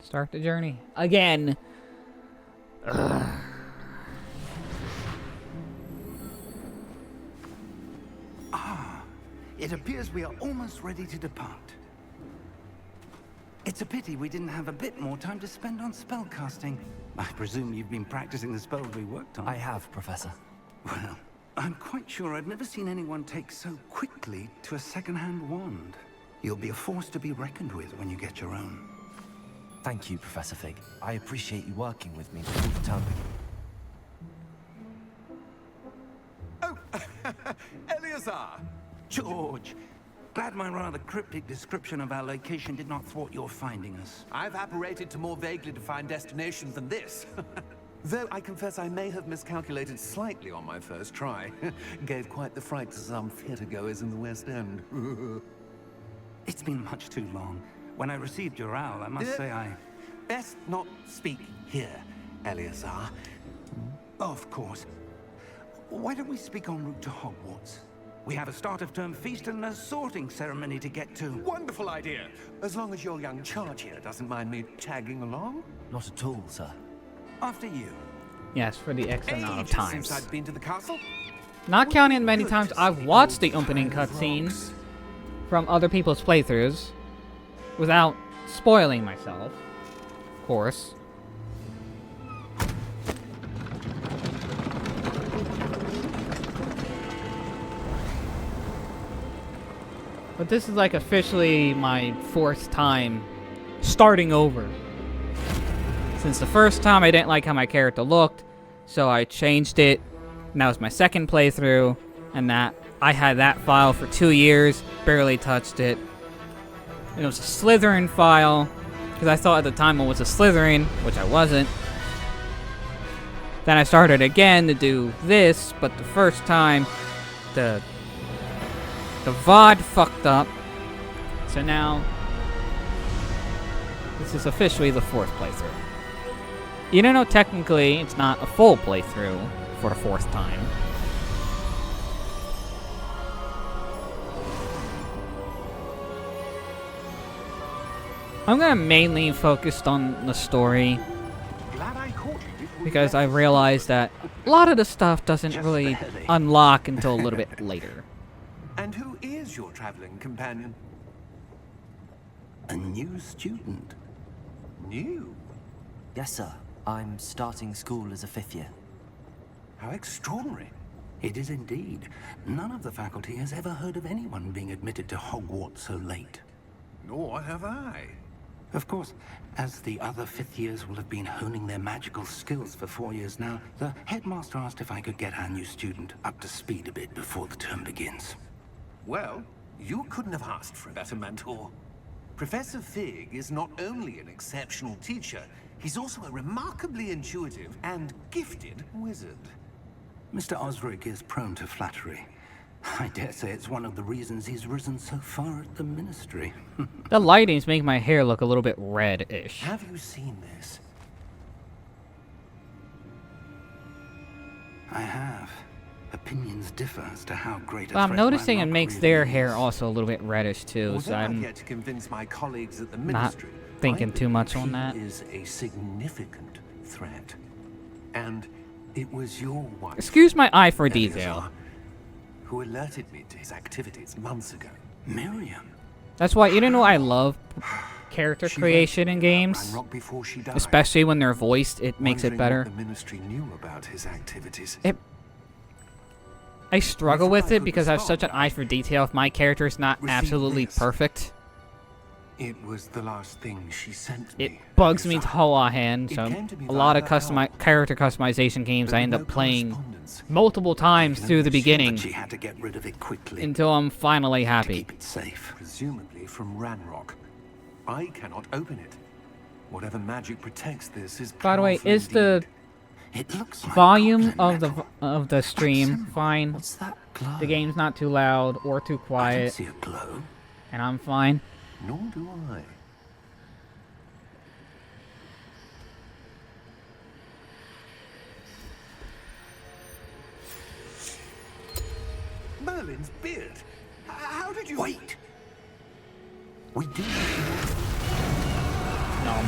Start the journey. Again. Ugh. It appears we are almost ready to depart. It's a pity we didn't have a bit more time to spend on spellcasting. I presume you've been practicing the spells we worked on. I have, Professor. Well, I'm quite sure I've never seen anyone take so quickly to a second-hand wand. You'll be a force to be reckoned with when you get your own. Thank you, Professor Fig. I appreciate you working with me before the term begins. Oh, Eleazar! George! Glad my rather cryptic description of our location did not thwart your finding us. I've apparated to more vaguely defined destinations than this. Though I confess I may have miscalculated slightly on my first try. Gave quite the fright to some theatergoers in the West End. It's been much too long. When I received your owl, I must say I... Best not speak here, Eleazar. Of course. Why don't we speak en route to Hogwarts? We have a start-of-term feast and a sorting ceremony to get to. Wonderful idea! As long as your young charge here doesn't mind me tagging along. Not at all, sir. After you. Yes, for the X amount of Ages times. since I've been to the castle. Not counting the many times I've watched the opening cutscenes from other people's playthroughs without spoiling myself, of course. But this is like officially my fourth time starting over. Since the first time I didn't like how my character looked, so I changed it. And that was my second playthrough, and that I had that file for 2 years, barely touched it. And it was a Slytherin file, because I thought at the time it was a Slytherin, which I wasn't. Then I started again to do this, but the first time, the VOD fucked up. So now, this is officially the fourth playthrough. Even though technically it's not a full playthrough for the fourth time. I'm gonna mainly focus on the story because I realized that a lot of the stuff doesn't really unlock until a little bit later. And who is your traveling companion? A new student. New? Yes, sir. I'm starting school as a 5th year. How extraordinary. It is indeed. None of the faculty has ever heard of anyone being admitted to Hogwarts so late. Nor have I. Of course, as the other 5th years will have been honing their magical skills for 4 years now, the headmaster asked if I could get our new student up to speed a bit before the term begins. Well, you couldn't have asked for a better mentor. Professor Fig is not only an exceptional teacher, he's also a remarkably intuitive and gifted wizard. Mr. Osric is prone to flattery. I dare say it's one of the reasons he's risen so far at the Ministry. The lightings make my hair look a little bit red-ish. Have you seen this? I have. Opinions differ as to how great a But I'm threat noticing my it luck makes really their hair is. also a little bit reddish too, so Although I've I'm yet to convince my colleagues at the not Ministry, thinking I too much believe on that. he is a significant threat. And it was your wife, Excuse my eye for Eleazar, detail. who alerted me to his activities months ago. Miriam. That's why, even though I love character She creation in went games, Ranrock before she died, especially when they're voiced, it makes it wondering better. what the Ministry knew about his activities. I struggle with it because I have such an eye for detail if my character is not Receive absolutely this. perfect. It was the last thing she sent It me. bugs me to Eleazar. whole hand, It so came to me a lot of via her owl. character customization games But I end no up playing correspondence. multiple times Even through the she- beginning but she had to get rid of it quickly until I'm finally to happy. keep it safe. Presumably from Ranrock. I cannot open it. Whatever magic protects this is By the way, powerful is the indeed. It looks like volume goblin of the metal. of the stream fine? What's that glow? The game's not too loud or too I don't quiet, see a glow. and I'm fine. Nor do I. Merlin's beard. How did you... Wait. We do. No.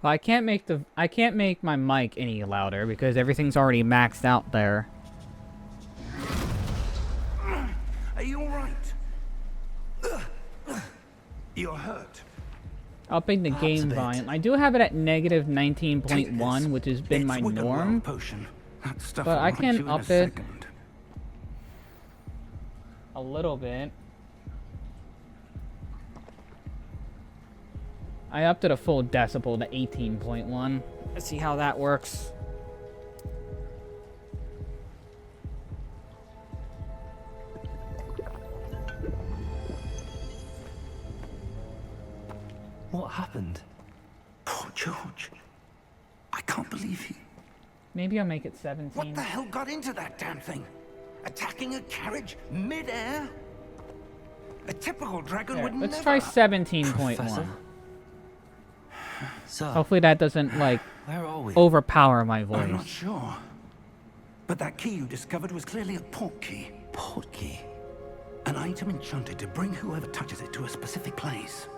But I can't make my mic any louder because everything's already maxed out there. Are you all right? You're hurt. Upping the game volume. I do have it at negative 19.1, which has been my norm. Potion. That stuff But will I right can you in a up it second. a little bit. I upped it a full decibel to 18.1. Let's see how that works. What happened? Poor George. I can't believe he... Maybe I'll make it 17. What the hell got into that damn thing? Attacking a carriage mid-air? A typical dragon There, would let's never... try Professor? 17.1. Sir, Hopefully that doesn't, like, where are we? overpower my I'm not voice. sure. But that key you discovered was clearly a port key. Port key. An item enchanted to bring whoever touches it to a specific place.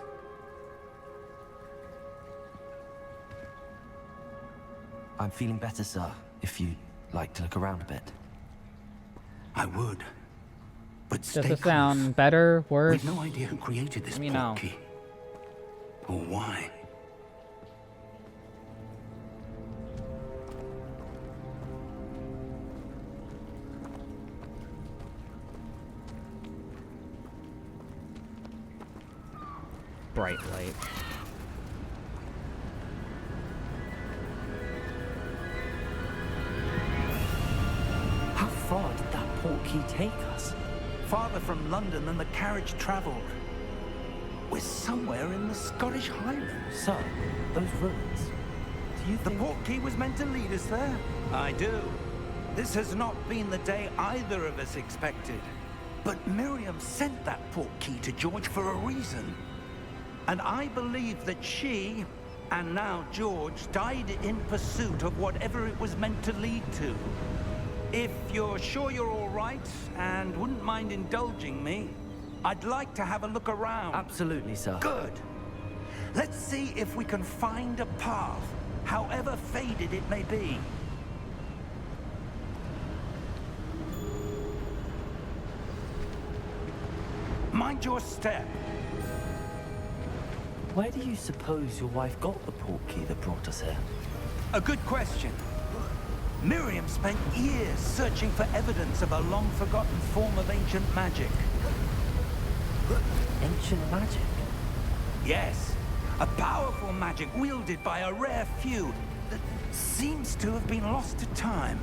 I'm feeling better, sir. If you'd like to look around a bit. I would. But Does stay it sound close. better, worse? We've no idea who created this Let me port know. key. Or why. Bright light. How far did that port key take us? Farther from London than the carriage travelled. We're somewhere in the Scottish Highlands. Sir, those ruins. Do you The think... port key was meant to lead us there? I do. This has not been the day either of us expected. But Miriam sent that port key to George for a reason. And I believe that she, and now George, died in pursuit of whatever it was meant to lead to. If you're sure you're all right, and wouldn't mind indulging me, I'd like to have a look around. Absolutely, sir. Good. Let's see if we can find a path, however faded it may be. Mind your step. Where do you suppose your wife got the port key that brought us here? A good question. Miriam spent years searching for evidence of a long-forgotten form of ancient magic. Ancient magic? Yes, a powerful magic wielded by a rare few that seems to have been lost to time.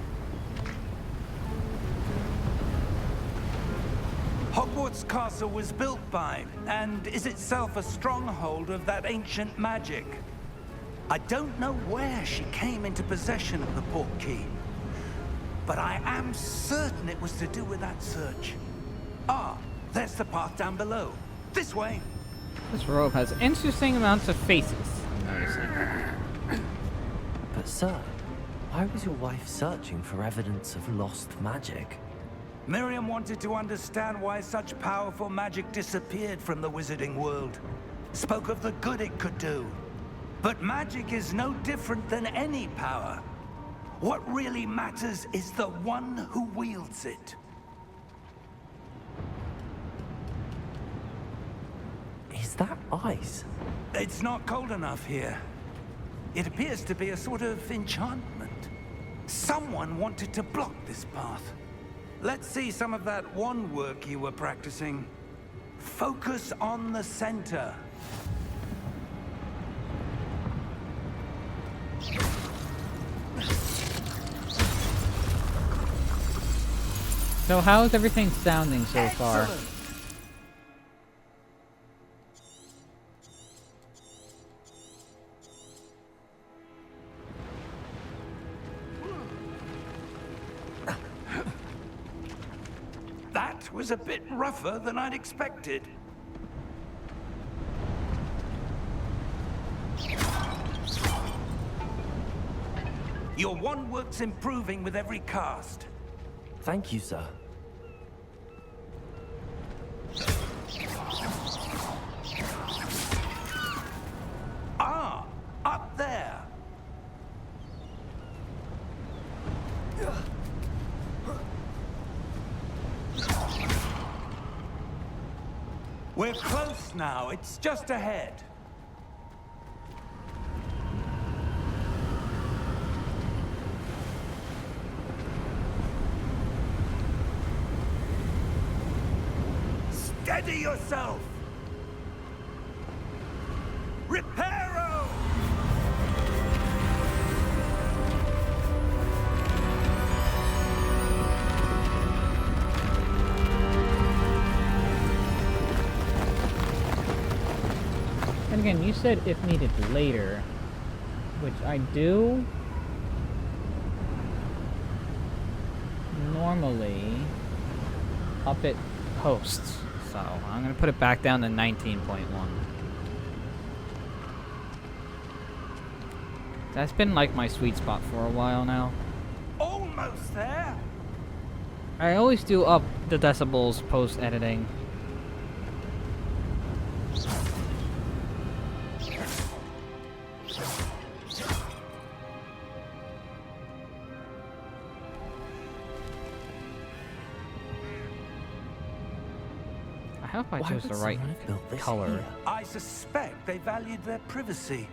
Hogwarts Castle was built by, and is itself a stronghold of that ancient magic. I don't know where she came into possession of the port key, but I am certain it was to do with that search. Ah, there's the path down below. This way. This robe has interesting amounts of faces, I'm noticing. But sir, why was your wife searching for evidence of lost magic? Miriam wanted to understand why such powerful magic disappeared from the wizarding world. Spoke of the good it could do. But magic is no different than any power. What really matters is the one who wields it. Is that ice? It's not cold enough here. It appears to be a sort of enchantment. Someone wanted to block this path. Let's see some of that wand work you were practicing. Focus on the center. So how is everything sounding so far? Excellent. That was a bit rougher than I'd expected. Your wand work's improving with every cast. Thank you, sir. Ah, up there. We're close now. It's just ahead. Steady yourself! Reparo! And again, you said if needed later, which I do normally up at hosts. So I'm gonna put it back down to 19.1. That's been like my sweet spot for a while now. Almost there. I always do up the decibels post editing. I hope I chose the right color. I suspect they valued their privacy.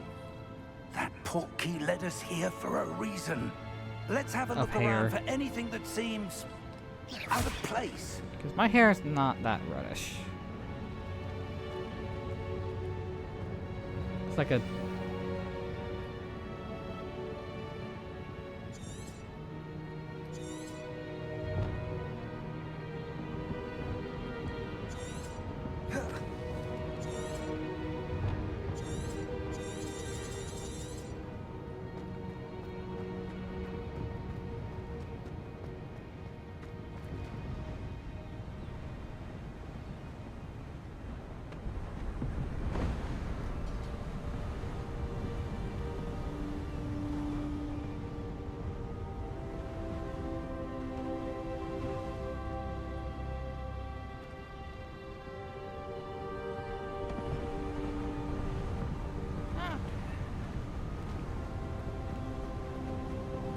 That portkey led us here for a reason. Let's have a look around for anything that seems out of place. Because my hair is not that reddish. It's like a...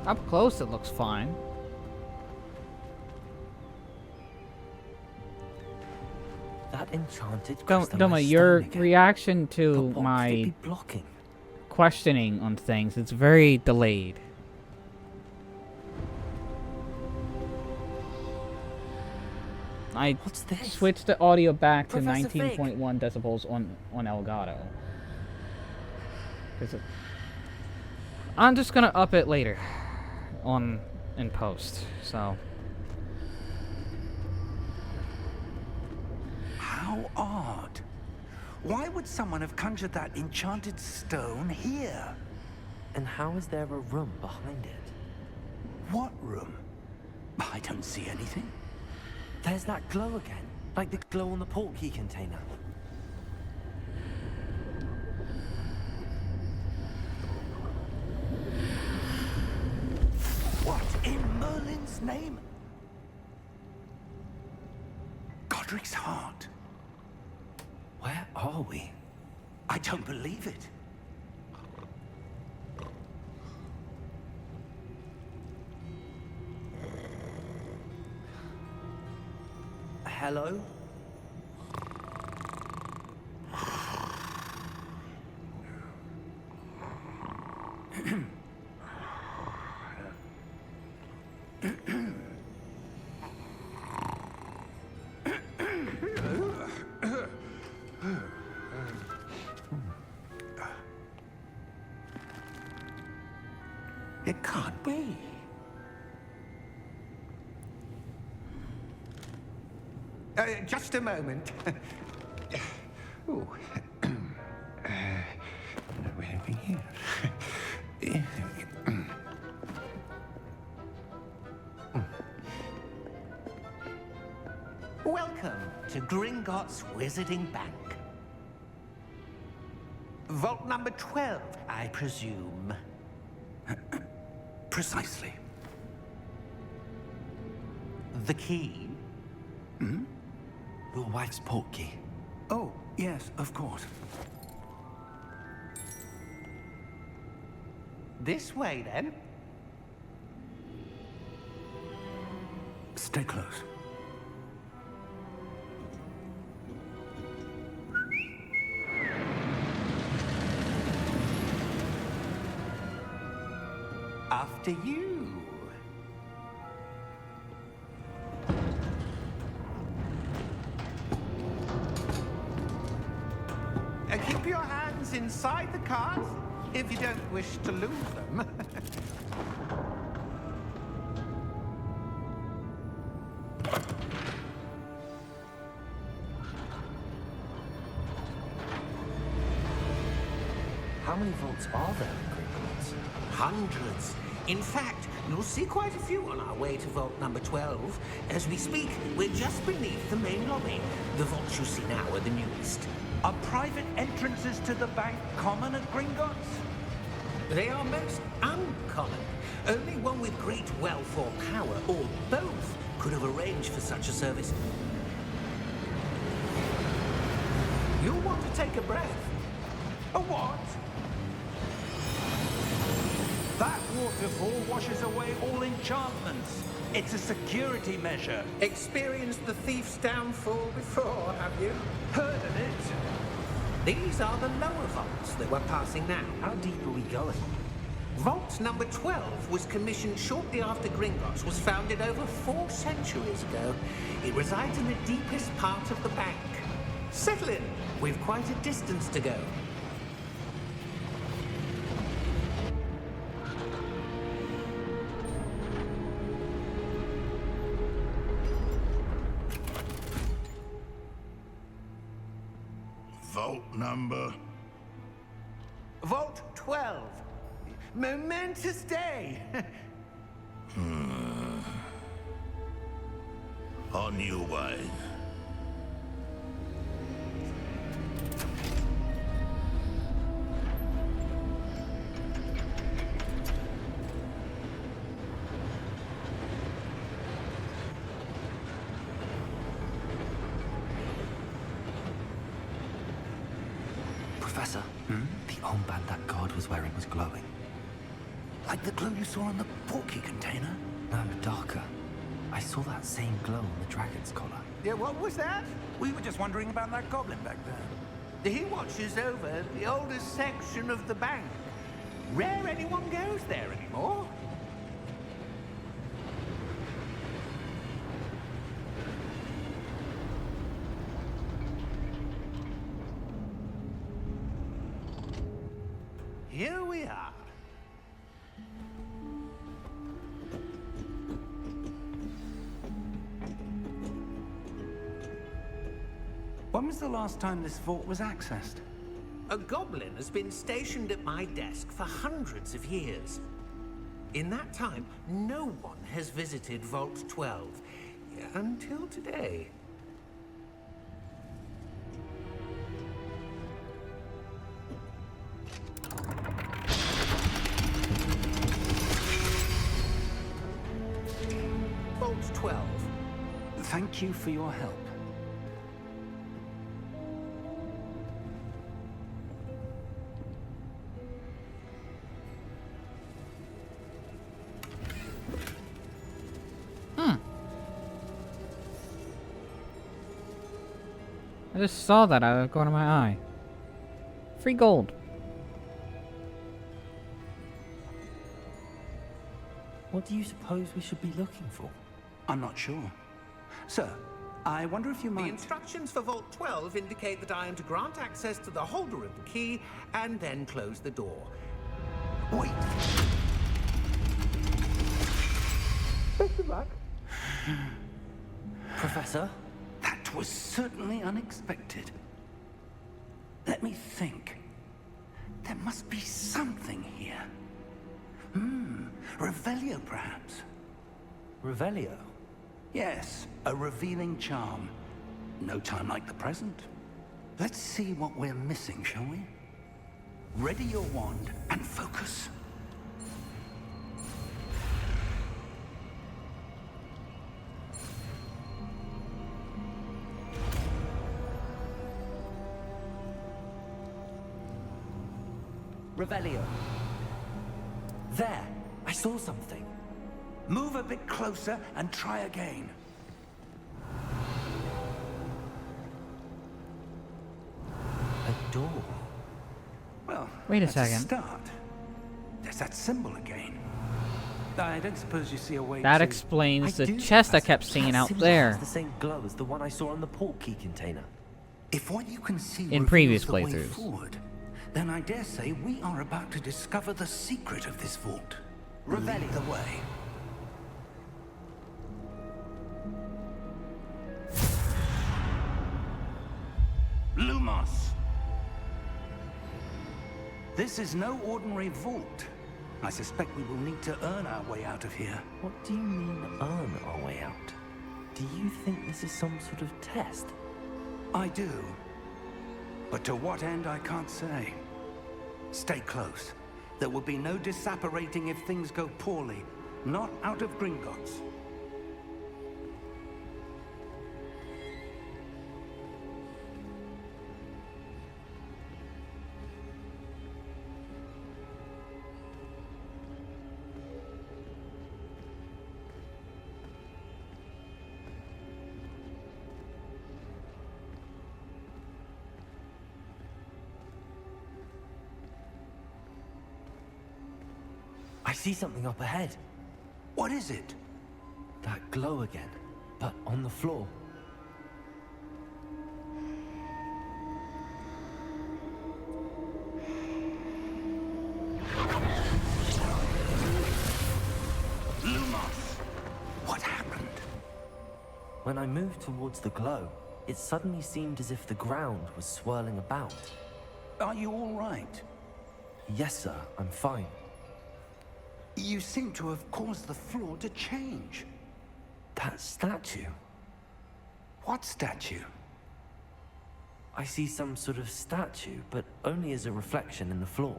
Up close, it looks fine. That enchanted Doma, your reaction to my questioning on things, it's very delayed. I switched the audio back to 19.1 decibels on Elgato. I'm just gonna up it later in post, so. How odd. Why would someone have conjured that enchanted stone here? And how is there a room behind it? What room? I don't see anything. There's that glow again, like the glow on the portkey container. What in Merlin's name? Godric's heart. Where are we? I don't believe it. Hello? It can't be. Just a moment. Ooh. Where are we here? Welcome to Gringotts Wizarding Bank. Vault number 12, I presume. Precisely. The key? Hmm? Your wife's portkey. Oh, yes, of course. This way, then. Stay close. After you. Keep your hands inside the cart if you don't wish to lose them. How many vaults are there in Gringotts? Hundreds. In fact, you'll see quite a few on our way to vault number 12. As we speak, we're just beneath the main lobby. The vaults you see now are the newest. Are private entrances to the bank common at Gringotts? They are most uncommon. Only one with great wealth or power, or both, could have arranged for such a service. You'll want to take a breath. A what? That waterfall washes away all enchantments. It's a security measure. Experienced the thief's downfall before, have you? Heard of it? These are the lower vaults that we're passing now. How deep are we going? Vault number 12 was commissioned shortly after Gringotts was founded over 4 centuries ago. It resides in the deepest part of the bank. Settle in. We've quite a distance to go. Vault number? Vault 12. Momentous day. On your way. Professor, the armband that guard was wearing was glowing. Like the glow you saw on the portkey container? No, darker. I saw that same glow on the dragon's collar. Yeah, what was that? We were just wondering about that goblin back there. He watches over the oldest section of the bank. Rare anyone goes there anymore. Here we are. When was the last time this vault was accessed? A goblin has been stationed at my desk for hundreds of years. In that time, no one has visited Vault 12 until today. Vault 12. Thank you for your help. I just saw that out of the corner of my eye. Free gold. What do you suppose we should be looking for? I'm not sure. Sir, I wonder if you The might... instructions for Vault 12 indicate that I am to grant access to the holder of the key and then close the door. Wait! Best of luck. Professor? That was certainly unexpected. Let me think. There must be something here. Revelio, perhaps? Revelio? Yes, a revealing charm. No time like the present. Let's see what we're missing, shall we? Ready your wand and focus. Revelio. There! I saw something. Move a bit closer and try again. A door. Well, Wait a that's second. Start. There's that symbol again. I don't suppose you see a way That to... explains the do, chest I Professor. kept seeing That out symbol there. has the same glow as the one I saw on the port key container. If what you can see In reveals previous the way playthroughs. forward, then I dare say we are about to discover the secret of this vault. Lead the way. Lumos! This is no ordinary vault. I suspect we will need to earn our way out of here. What do you mean, earn our way out? Do you think this is some sort of test? I do. But to what end, I can't say. Stay close. There will be no disapparating if things go poorly. Not out of Gringotts. I see something up ahead. What is it? That glow again, but on the floor. Lumos! What happened? When I moved towards the glow, it suddenly seemed as if the ground was swirling about. Are you all right? Yes, sir, I'm fine. You seem to have caused the floor to change. That statue. What statue? I see some sort of statue, but only as a reflection in the floor.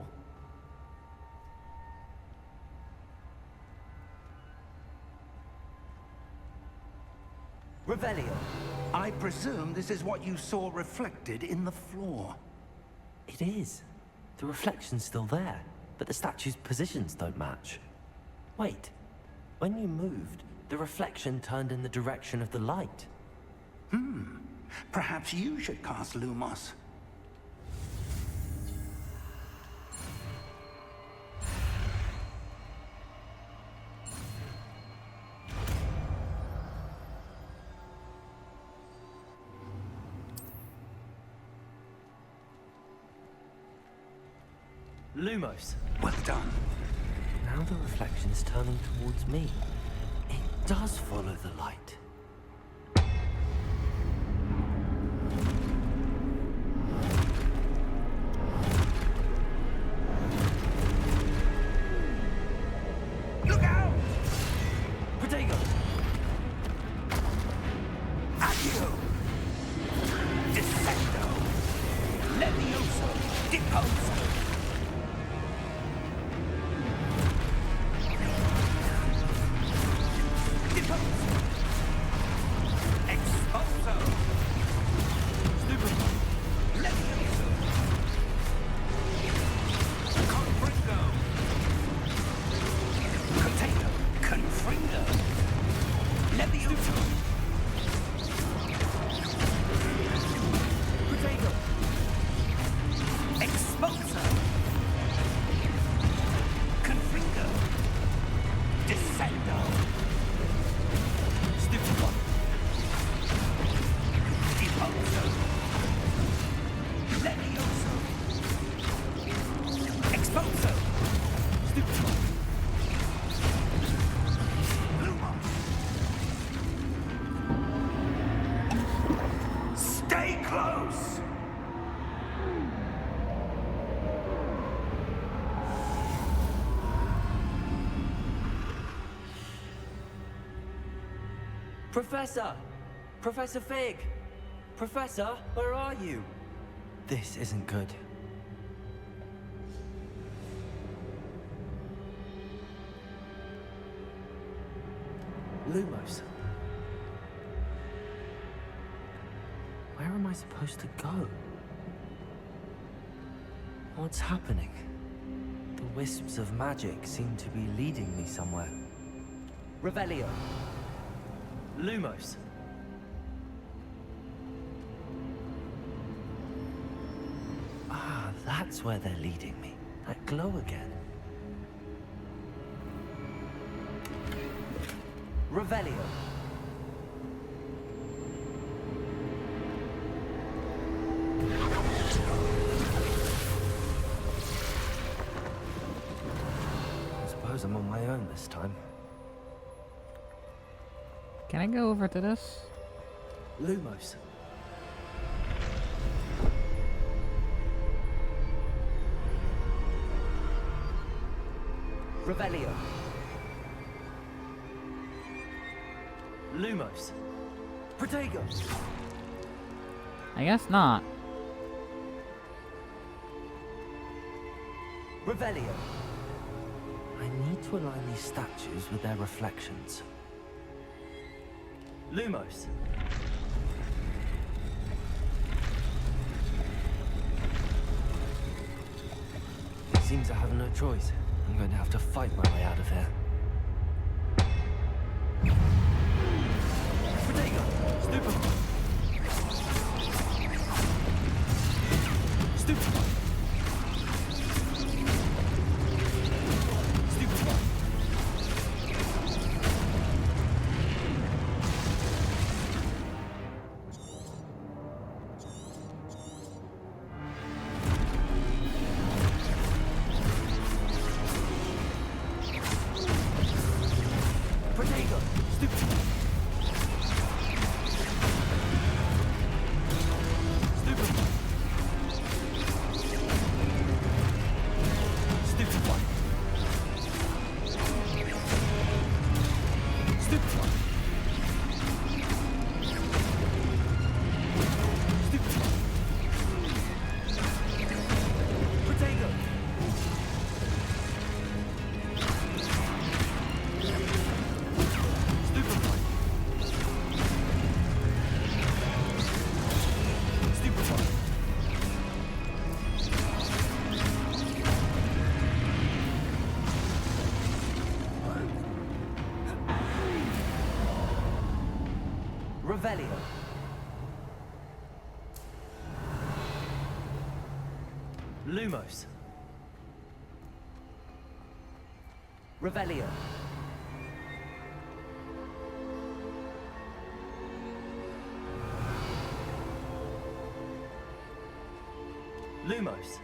Revelio. I presume this is what you saw reflected in the floor. It is. The reflection's still there, but the statue's positions don't match. Wait. When you moved, the reflection turned in the direction of the light. Perhaps you should cast Lumos. Lumos. Well done. Now the reflection is turning towards me. It does follow the light. Look out! Protego! Accio! Descendo! Levioso! Deposo! Stay close! Professor! Professor Fig! Professor, where are you? This isn't good. Lumos. Where am I supposed to go? What's happening? The wisps of magic seem to be leading me somewhere. Revelio. Lumos. Ah, that's where they're leading me. That glow again. Revelio. I suppose I'm on my own this time. Can I go over to this? Lumos. Revelio. Lumos. Protego. I guess not. Revelio. I need to align these statues with their reflections. Lumos. It seems I have no choice. I'm going to have to fight my way out of here. Protego. Stupefy. Stupefy. Stupefy. Protego. Stupefy. Stupefy. Stupefy. Stupefy. Stupefy. Protego. Stupefy. Stupefy. Revelio. Lumos. Revelio. Lumos.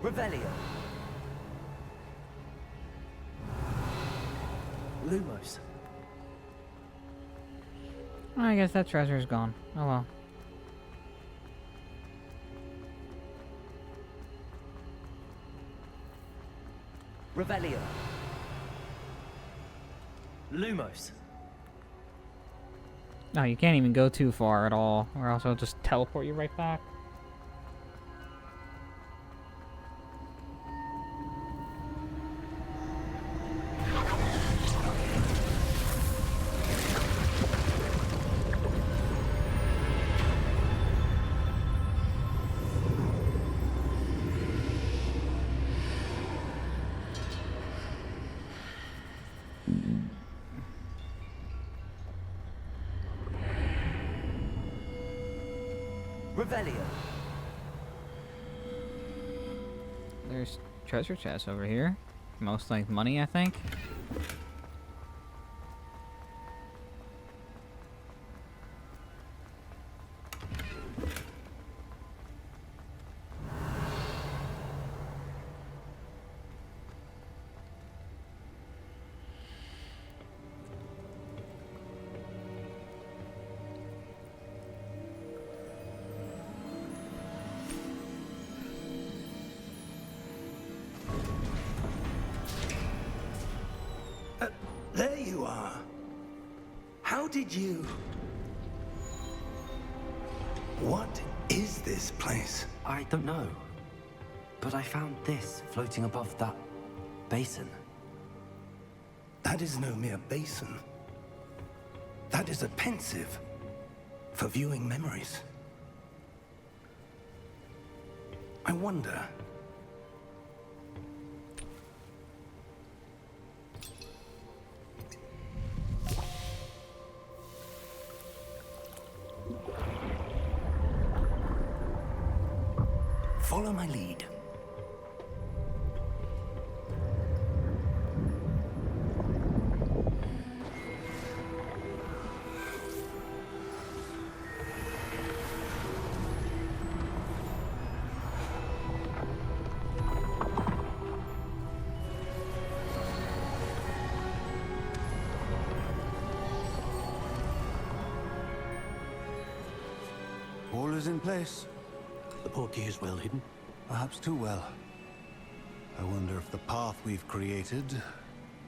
Revelio. Lumos. I guess that treasure's gone. Oh well. Revelio. Lumos. No, you can't even go too far at all, or else I'll just teleport you right back. Revelio. There's treasure chests over here. Most like money, I think. There you are. How did you... What is this place? I don't know. But I found this floating above that basin. That is no mere basin. That is a pensive for viewing memories. I wonder... Follow my lead. All is in place. The portkey is well hidden. Perhaps too well. I wonder if the path we've created...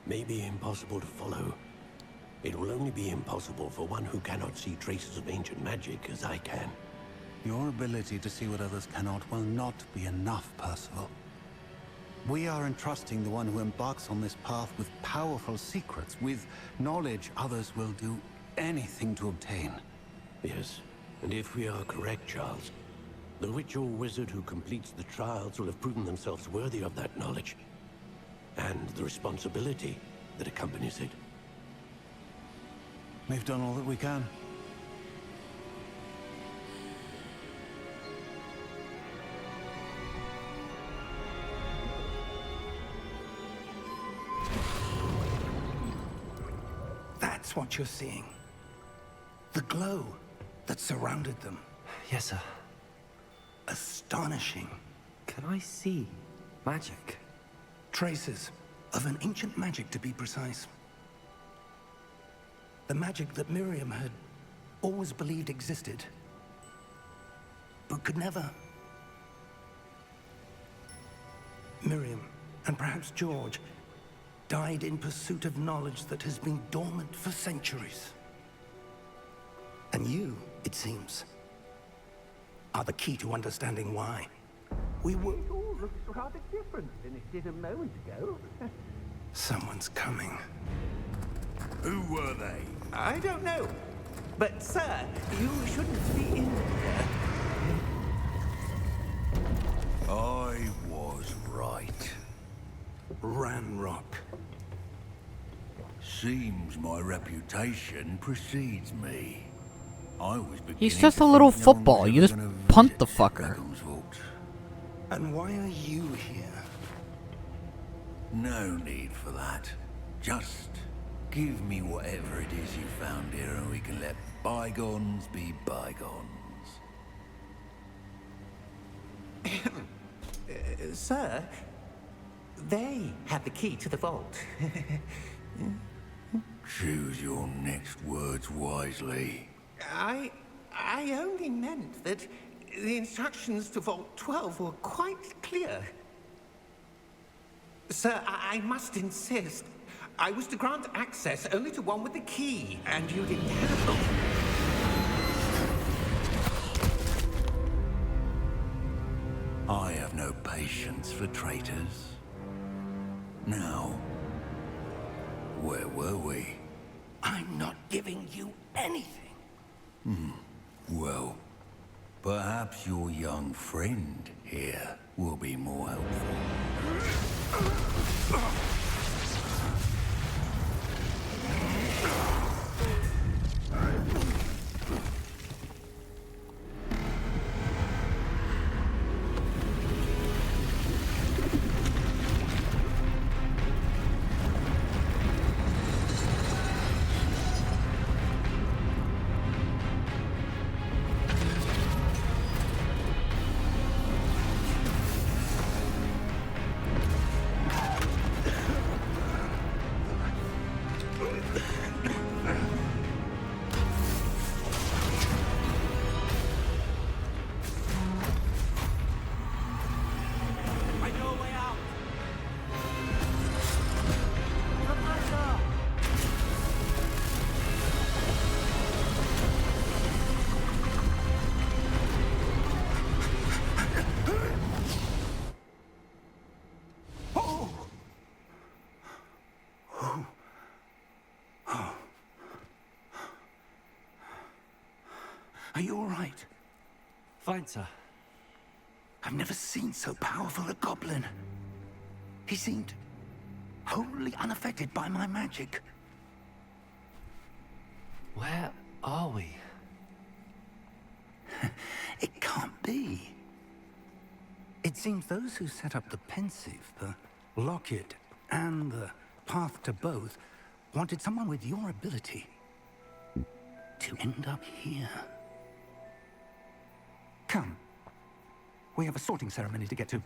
May be impossible to follow. It will only be impossible for one who cannot see traces of ancient magic as I can. Your ability to see what others cannot will not be enough, Percival. We are entrusting the one who embarks on this path with powerful secrets, with knowledge others will do anything to obtain. Yes, and if we are correct, Charles, the witch or wizard who completes the trials will have proven themselves worthy of that knowledge, and the responsibility that accompanies it. We've done all that we can. That's what you're seeing. The glow that surrounded them. Yes, sir. Astonishing. Can I see magic? Traces of an ancient magic, to be precise. The magic that Miriam had always believed existed, but could never. Miriam, and perhaps George, died in pursuit of knowledge that has been dormant for centuries. And you, it seems, are the key to understanding why. We were... It all looks rather different than it did a moment ago. Someone's coming. Who were they? I don't know. But, sir, you shouldn't be in here. I was right. Ranrock. Seems my reputation precedes me. I was He's beginning just to a little think no one was football. ever You just gonna punt the visit fucker. Dragon's Vault. And why are you here? No need for that. Just give me whatever it is you found here and we can let bygones be bygones. Sir, they have the key to the vault. Choose your next words wisely. I only meant that the instructions to Vault 12 were quite clear. Sir, I must insist. I was to grant access only to one with the key, and you didn't have them. I have no patience for traitors. Now, where were we? I'm not giving you anything. Well, perhaps your young friend here will be more helpful. Are you all right? Fine, sir. I've never seen so powerful a goblin. He seemed wholly unaffected by my magic. Where are we? It can't be. It seems those who set up the pensive, the locket, and the path to both wanted someone with your ability to end up here. Come. We have a sorting ceremony to get to.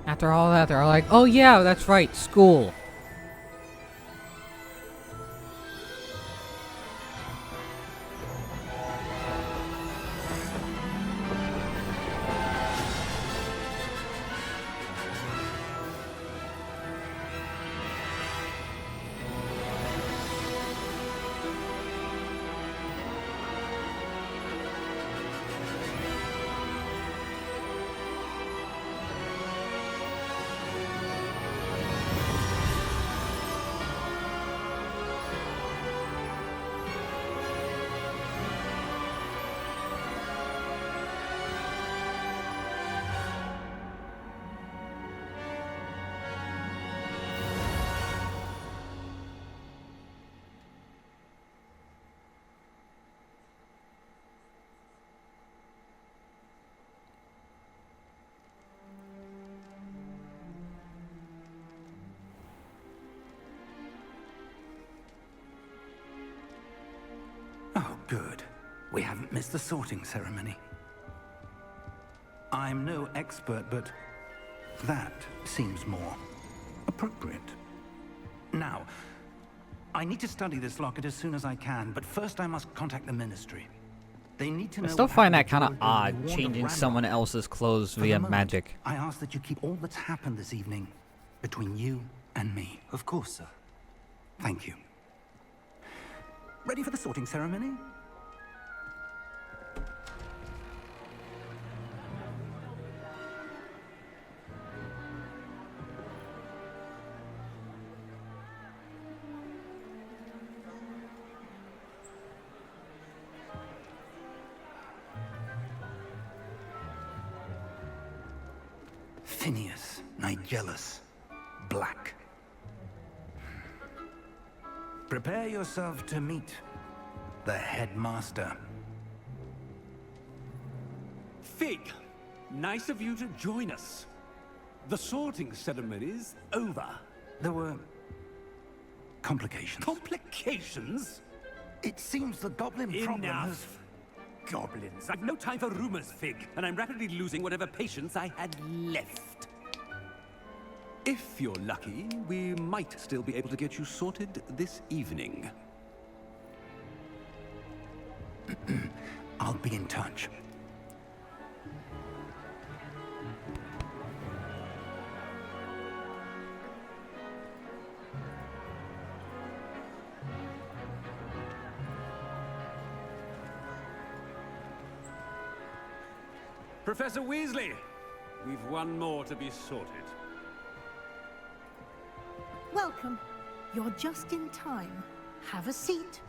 After all that, they're like, oh yeah, that's right, school. Good. We haven't missed the sorting ceremony. I'm no expert, but that seems more appropriate. Now, I need to study this locket as soon as I can, but first I must contact the Ministry. They need to know. I still what find that happened kind to of George odd, and changing Randolph. someone else's clothes For the via moment, magic. I ask that you keep all that's happened this evening between you and me. Of course, sir. Thank you. Ready for the sorting ceremony? Phineas, Nigellus, Black. Prepare yourself to meet the headmaster. Fig, nice of you to join us. The sorting ceremony's over. There were complications. Complications? It seems the goblin problem has... Enough. Goblins. I've no time for rumors, Fig, and I'm rapidly losing whatever patience I had left. If you're lucky, we might still be able to get you sorted this evening. I'll be in touch. Professor Weasley, we've one more to be sorted. Welcome. You're just in time. Have a seat.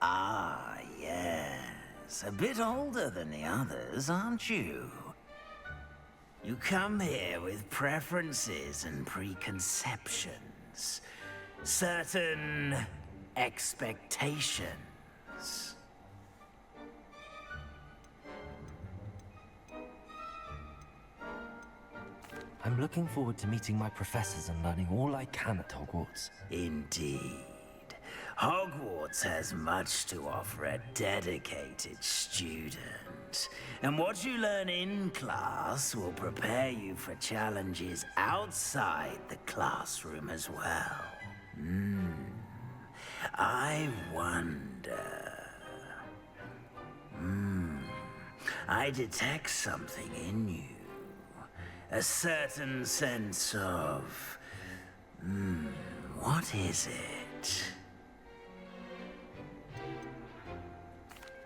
Ah, yes. A bit older than the others, aren't you? You come here with preferences and preconceptions. Certain expectations. I'm looking forward to meeting my professors and learning all I can at Hogwarts. Indeed. Hogwarts has much to offer a dedicated student. And what you learn in class will prepare you for challenges outside the classroom as well. I wonder... I detect something in you. A certain sense of... what is it?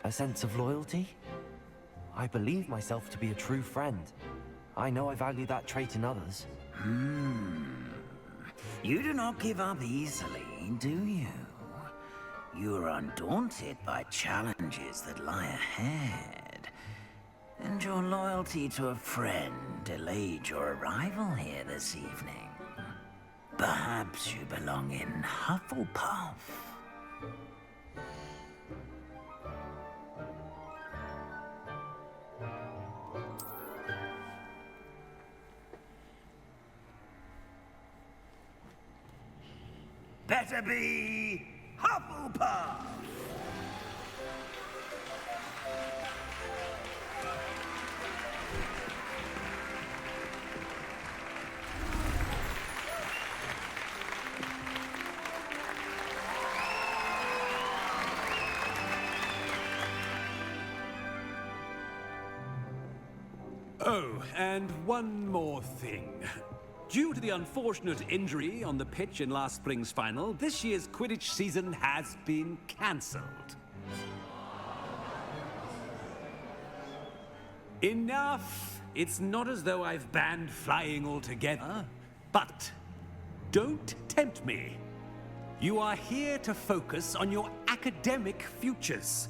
A sense of loyalty? I believe myself to be a true friend. I know I value that trait in others. You do not give up easily, do you? You are undaunted by challenges that lie ahead. And your loyalty to a friend delayed your arrival here this evening. Perhaps you belong in Hufflepuff. Better be Hufflepuff! Oh, and one more thing. Due to the unfortunate injury on the pitch in last spring's final, this year's Quidditch season has been cancelled. Enough! It's not as though I've banned flying altogether. But don't tempt me. You are here to focus on your academic futures.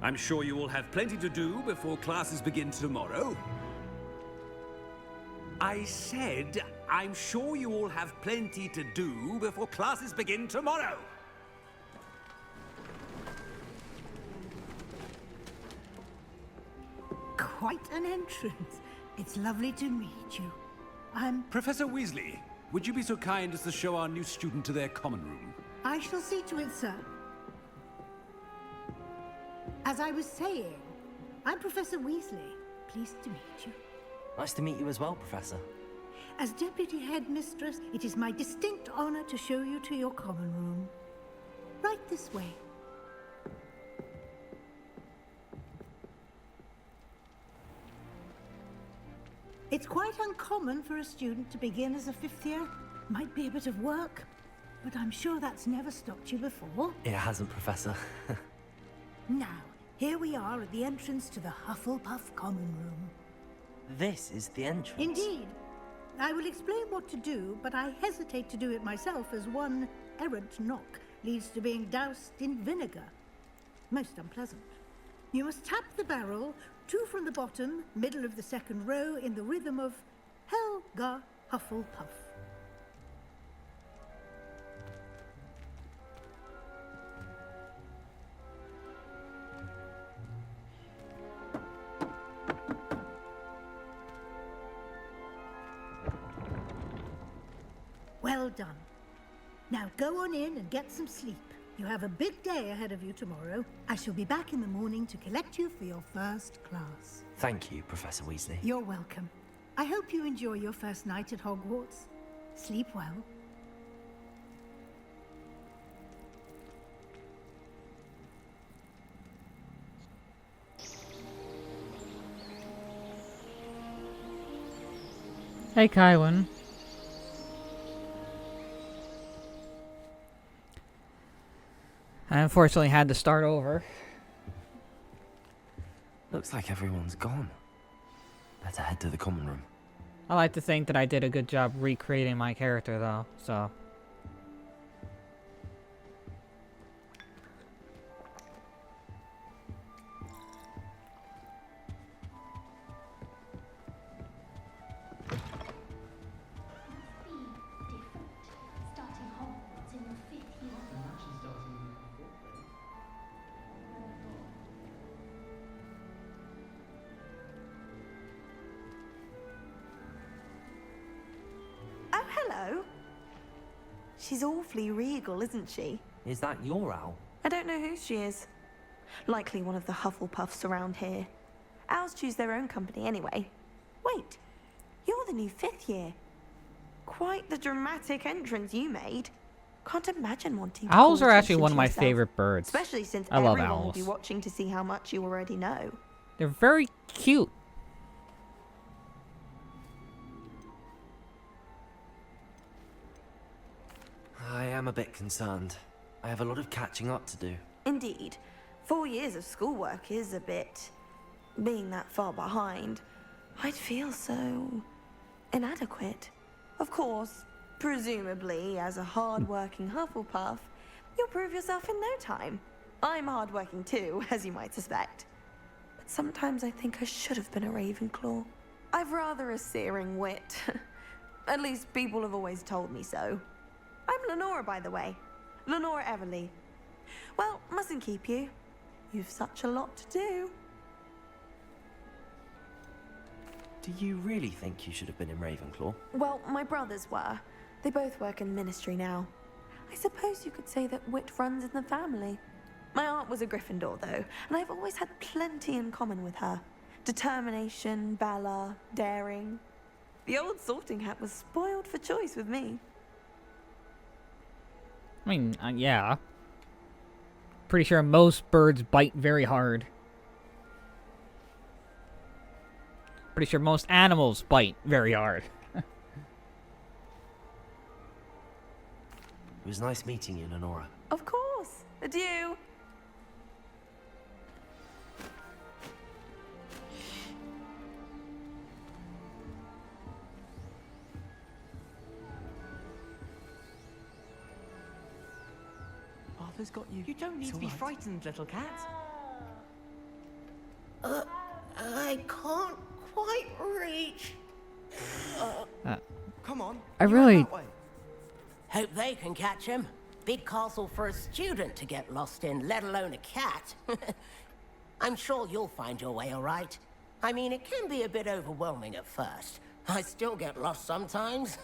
I'm sure you will have plenty to do before classes begin tomorrow. I said, I'm sure you all have plenty to do before classes begin tomorrow. quite an entrance. It's lovely to meet you. Professor Weasley, would you be so kind as to show our new student to their common room? I shall see to it, sir. As I was saying, I'm Professor Weasley. Pleased to meet you. Nice to meet you as well, Professor. As Deputy Headmistress, it is my distinct honor to show you to your common room. Right this way. It's quite uncommon for a student to begin as a 5th year. Might be a bit of work, but I'm sure that's never stopped you before. It hasn't, Professor. Now, here we are at the entrance to the HufflePuff common room. This is the entrance? Indeed. I will explain what to do, but I hesitate to do it myself as one errant knock leads to being doused in vinegar. Most unpleasant. You must tap the barrel, 2 from the bottom, middle of the 2nd row, in the rhythm of Helga HufflePuff. Well done. Now go on in and get some sleep. You have a big day ahead of you tomorrow. I shall be back in the morning to collect you for your first class. Thank you, Professor Weasley. You're welcome. I hope you enjoy your first night at Hogwarts. Sleep well. Hey, Kylin. I unfortunately had to start over. Looks like everyone's gone. Better head to the common room. I like to think that I did a good job recreating my character, though, so... Hello. She's awfully regal, isn't she? Is that your owl? I don't know who she is. Likely one of the Hufflepuffs around here. Owls choose their own company anyway. Wait, you're the new 5th year. Quite the dramatic entrance you made. Can't imagine wanting to Owls call are actually attention one to of my yourself, favorite birds. especially since I love everyone will owls. be watching to see how much you already know. They're very cute. I am a bit concerned. I have a lot of catching up to do. Indeed. 4 years of schoolwork is a bit... being that far behind. I'd feel so... inadequate. Of course, presumably, as a hard-working Hufflepuff, you'll prove yourself in no time. I'm hard-working too, as you might suspect. But sometimes I think I should have been a Ravenclaw. I've rather a searing wit. At least people have always told me so. I'm Lenora, by the way. Lenora Everly. Well, mustn't keep you. You've such a lot to do. Do you really think you should have been in Ravenclaw? Well, my brothers were. They both work in the ministry now. I suppose you could say that wit runs in the family. My aunt was a Gryffindor, though, and I've always had plenty in common with her. Determination, valor, daring. The old sorting hat was spoiled for choice with me. I mean, yeah. Pretty sure most birds bite very hard. Pretty sure most animals bite very hard. It was nice meeting you, Lenora. Of course. Adieu. Arthur's got you. You don't need to be frightened, little cat. I can't quite reach. Come on. I really... Hope they can catch him. Big castle for a student to get lost in, let alone a cat. I'm sure you'll find your way all right. I mean, it can be a bit overwhelming at first. I still get lost sometimes.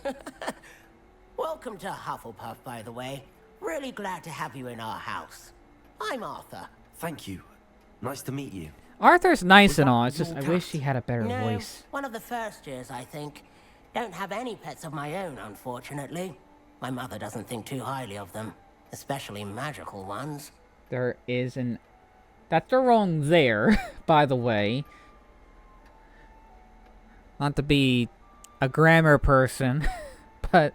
Welcome to Hufflepuff, by the way. Really glad to have you in our house. I'm Arthur. Thank you. Nice to meet you. Arthur's nice and all. It's just I wish he had a better No, voice. one of the first years, I think. Don't have any pets of my own, unfortunately. My mother doesn't think too highly of them, especially magical ones. There is an... That's the wrong there, by the way. Not to be a grammar person, but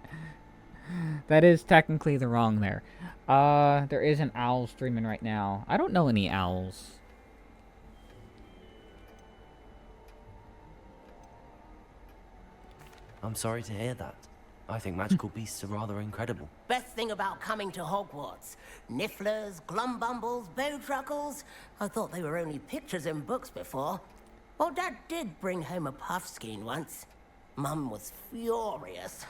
that is technically the wrong there. There is an owl streaming right now. I don't know any owls. I'm sorry to hear that. I think magical beasts are rather incredible. Best thing about coming to Hogwarts. Nifflers, glumbumbles, bowtruckles. I thought they were only pictures in books before. Well, Dad did bring home a puffskein once. Mum was furious.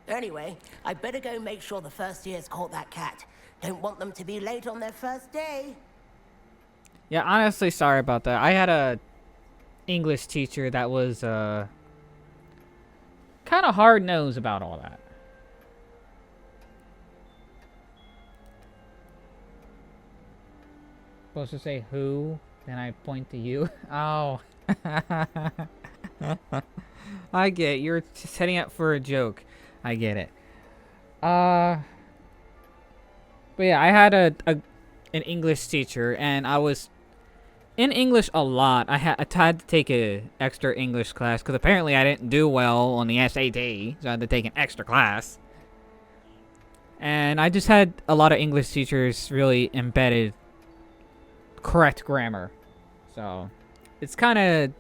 Anyway, I better go make sure the first years caught that cat. Don't want them to be late on their first day. Yeah, honestly, sorry about that. I had a English teacher that was, kind of hard-nosed about all that. Supposed to say who, then I point to you. Oh. I get it. You're setting up for a joke. I get it. But yeah, I had an English teacher, and I was in English a lot. I had to take a extra English class because apparently I didn't do well on the SAT, so I had to take an extra class. And I just had a lot of English teachers really embedded correct grammar, so it's kind of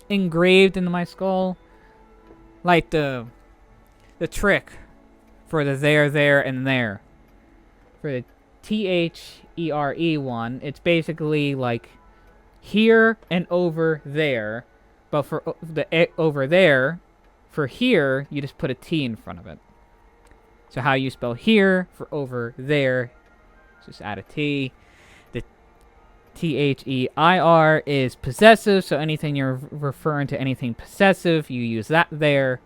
engraved into my skull, like the trick for the there, and there. For the THERE one, it's basically like here and over there, but for the over there, for here, you just put a T in front of it. So how you spell here for over there, just add a T. The THEIR is possessive, so anything you're referring to anything possessive, you use that there.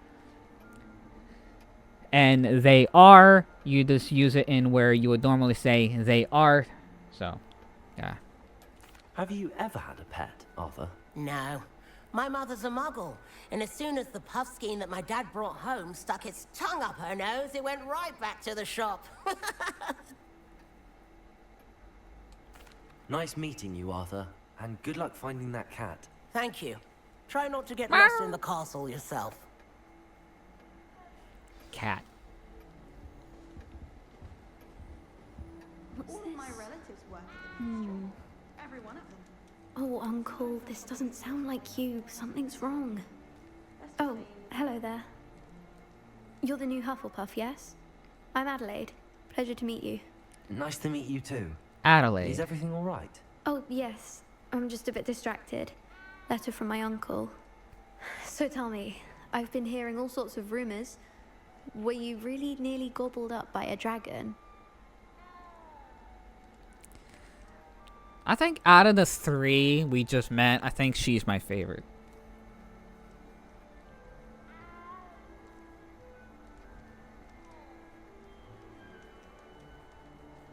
And they are, you just use it in where you would normally say they are. So, yeah. Have you ever had a pet, Arthur? No. My mother's a muggle, and as soon as the puffskein that my dad brought home stuck its tongue up her nose, it went right back to the shop. Nice meeting you, Arthur, and good luck finding that cat. Thank you. Try not to get lost in the castle yourself. Cat. All of my relatives work in the industry. Every one of them. Oh, Uncle, this doesn't sound like you. Something's wrong. Oh, hello there. You're the new Hufflepuff, yes? I'm Adelaide. Pleasure to meet you. Nice to meet you too. Adelaide. Is everything all right? Oh, yes. I'm just a bit distracted. Letter from my uncle. So tell me, I've been hearing all sorts of rumors. Were you really nearly gobbled up by a dragon? I think out of the three we just met, I think she's my favorite.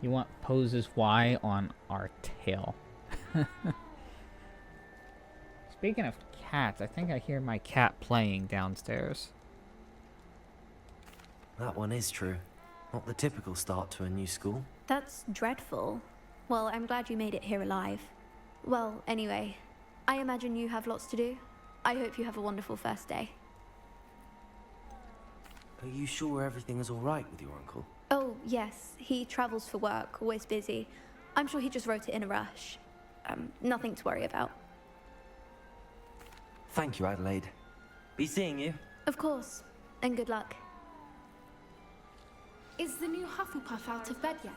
You want poses Y on our tail. Speaking of cats, I think I hear my cat playing downstairs. That one is true. Not the typical start to a new school. That's dreadful. Well, I'm glad you made it here alive. Well, anyway, I imagine you have lots to do. I hope you have a wonderful first day. Are you sure everything is all right with your uncle? Oh, yes. He travels for work, always busy. I'm sure he just wrote it in a rush. Nothing to worry about. Thank you, Adelaide. Be seeing you. Of course. And good luck. Is the new Hufflepuff out of bed yet?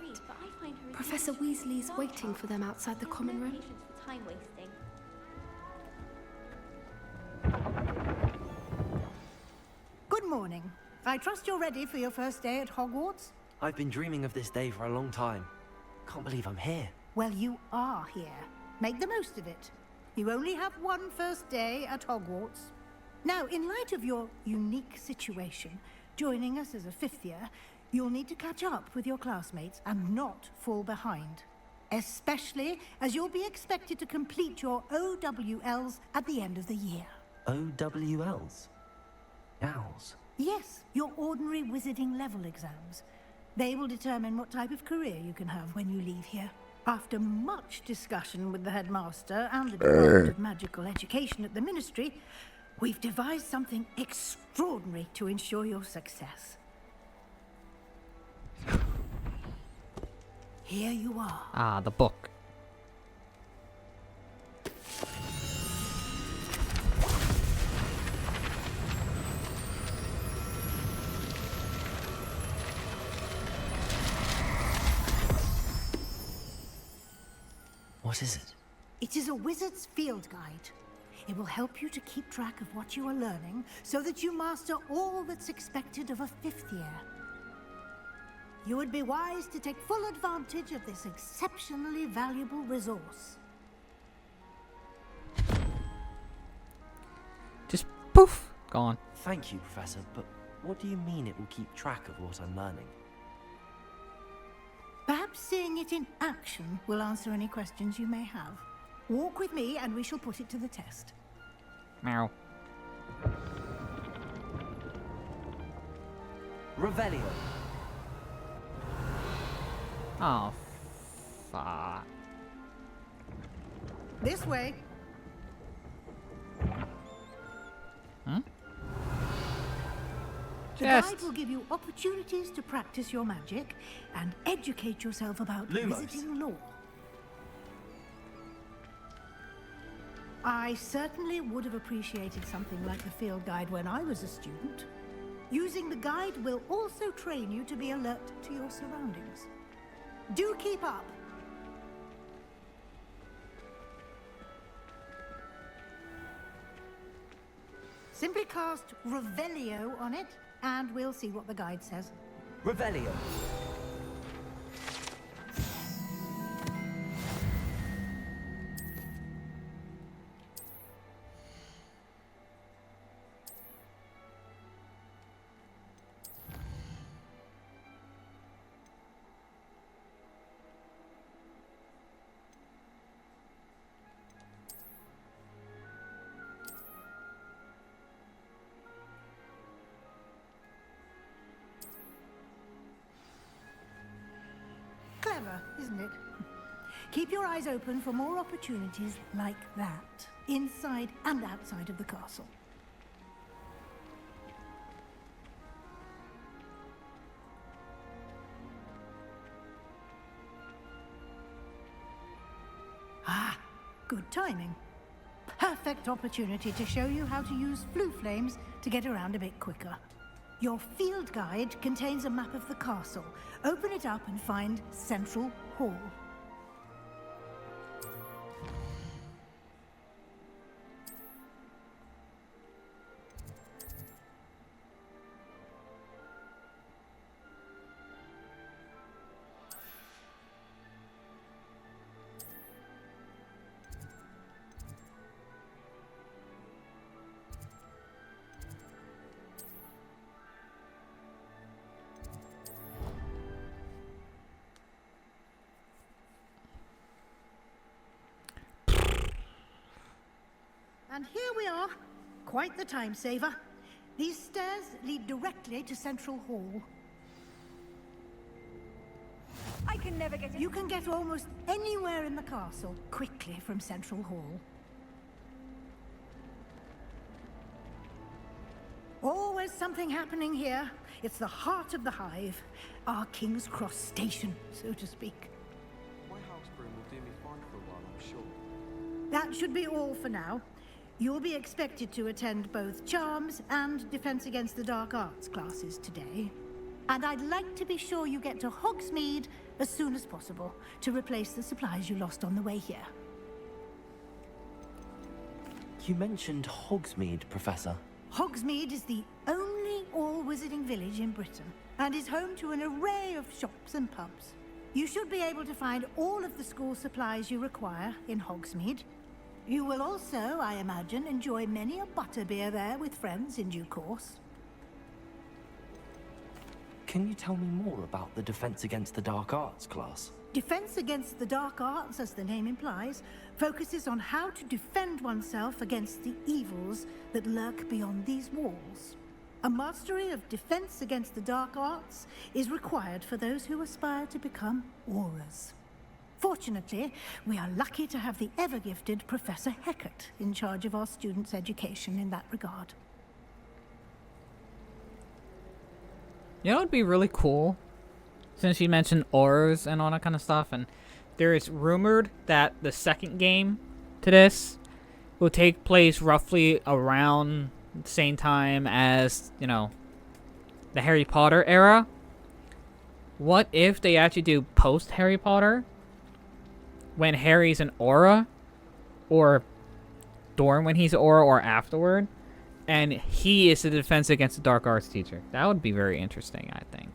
Professor Weasley's waiting for them outside the common room. Good morning. I trust you're ready for your first day at Hogwarts? I've been dreaming of this day for a long time. Can't believe I'm here. Well, you are here. Make the most of it. You only have one first day at Hogwarts. Now, in light of your unique situation, joining us as a 5th year, you'll need to catch up with your classmates and not fall behind. Especially as you'll be expected to complete your OWLs at the end of the year. OWLs? Owls? Yes, your ordinary wizarding level exams. They will determine what type of career you can have when you leave here. After much discussion with the headmaster and the Department of Magical Education at the Ministry, we've devised something extraordinary to ensure your success. Here you are. Ah, the book. What is it? It is a wizard's field guide. It will help you to keep track of what you are learning so that you master all that's expected of a 5th year. You would be wise to take full advantage of this exceptionally valuable resource. Just poof, gone. Thank you, Professor, but what do you mean it will keep track of what I'm learning? Perhaps seeing it in action will answer any questions you may have. Walk with me and we shall put it to the test. Meow. Revelio. Oh, fuck. This way. Huh? The guide will give you opportunities to practice your magic and educate yourself about wizarding lore. I certainly would have appreciated something like the field guide when I was a student. Using the guide will also train you to be alert to your surroundings. Do keep up. Simply cast Revelio on it, and we'll see what the guide says. Revelio. Clever, isn't it? Keep your eyes open for more opportunities like that, inside and outside of the castle. Ah, good timing. Perfect opportunity to show you how to use flue flames to get around a bit quicker. Your field guide contains a map of the castle. Open it up and find Central Hall. And here we are. Quite the time saver. These stairs lead directly to Central Hall. I can never get in. You can get almost anywhere in the castle quickly from Central Hall. Always something happening here. It's the heart of the hive. Our King's Cross station, so to speak. My house broom will do me fine for a while, I'm sure. That should be all for now. You'll be expected to attend both Charms and Defense Against the Dark Arts classes today. And I'd like to be sure you get to Hogsmeade as soon as possible to replace the supplies you lost on the way here. You mentioned Hogsmeade, Professor. Hogsmeade is the only all-wizarding village in Britain and is home to an array of shops and pubs. You should be able to find all of the school supplies you require in Hogsmeade. You will also, I imagine, enjoy many a butterbeer there with friends in due course. Can you tell me more about the Defense Against the Dark Arts class? Defense Against the Dark Arts, as the name implies, focuses on how to defend oneself against the evils that lurk beyond these walls. A mastery of Defense Against the Dark Arts is required for those who aspire to become auras. Fortunately, we are lucky to have the ever-gifted Professor Heckert in charge of our students' education in that regard. You know, it'd be really cool, since you mentioned auras and all that kind of stuff, and there is rumored that the second game to this will take place roughly around the same time as, you know, the Harry Potter era. What if they actually do post-Harry Potter, when Harry's an aura, or during when he's an aura, or afterward, and he is the Defense Against the Dark Arts teacher? That would be very interesting, I think.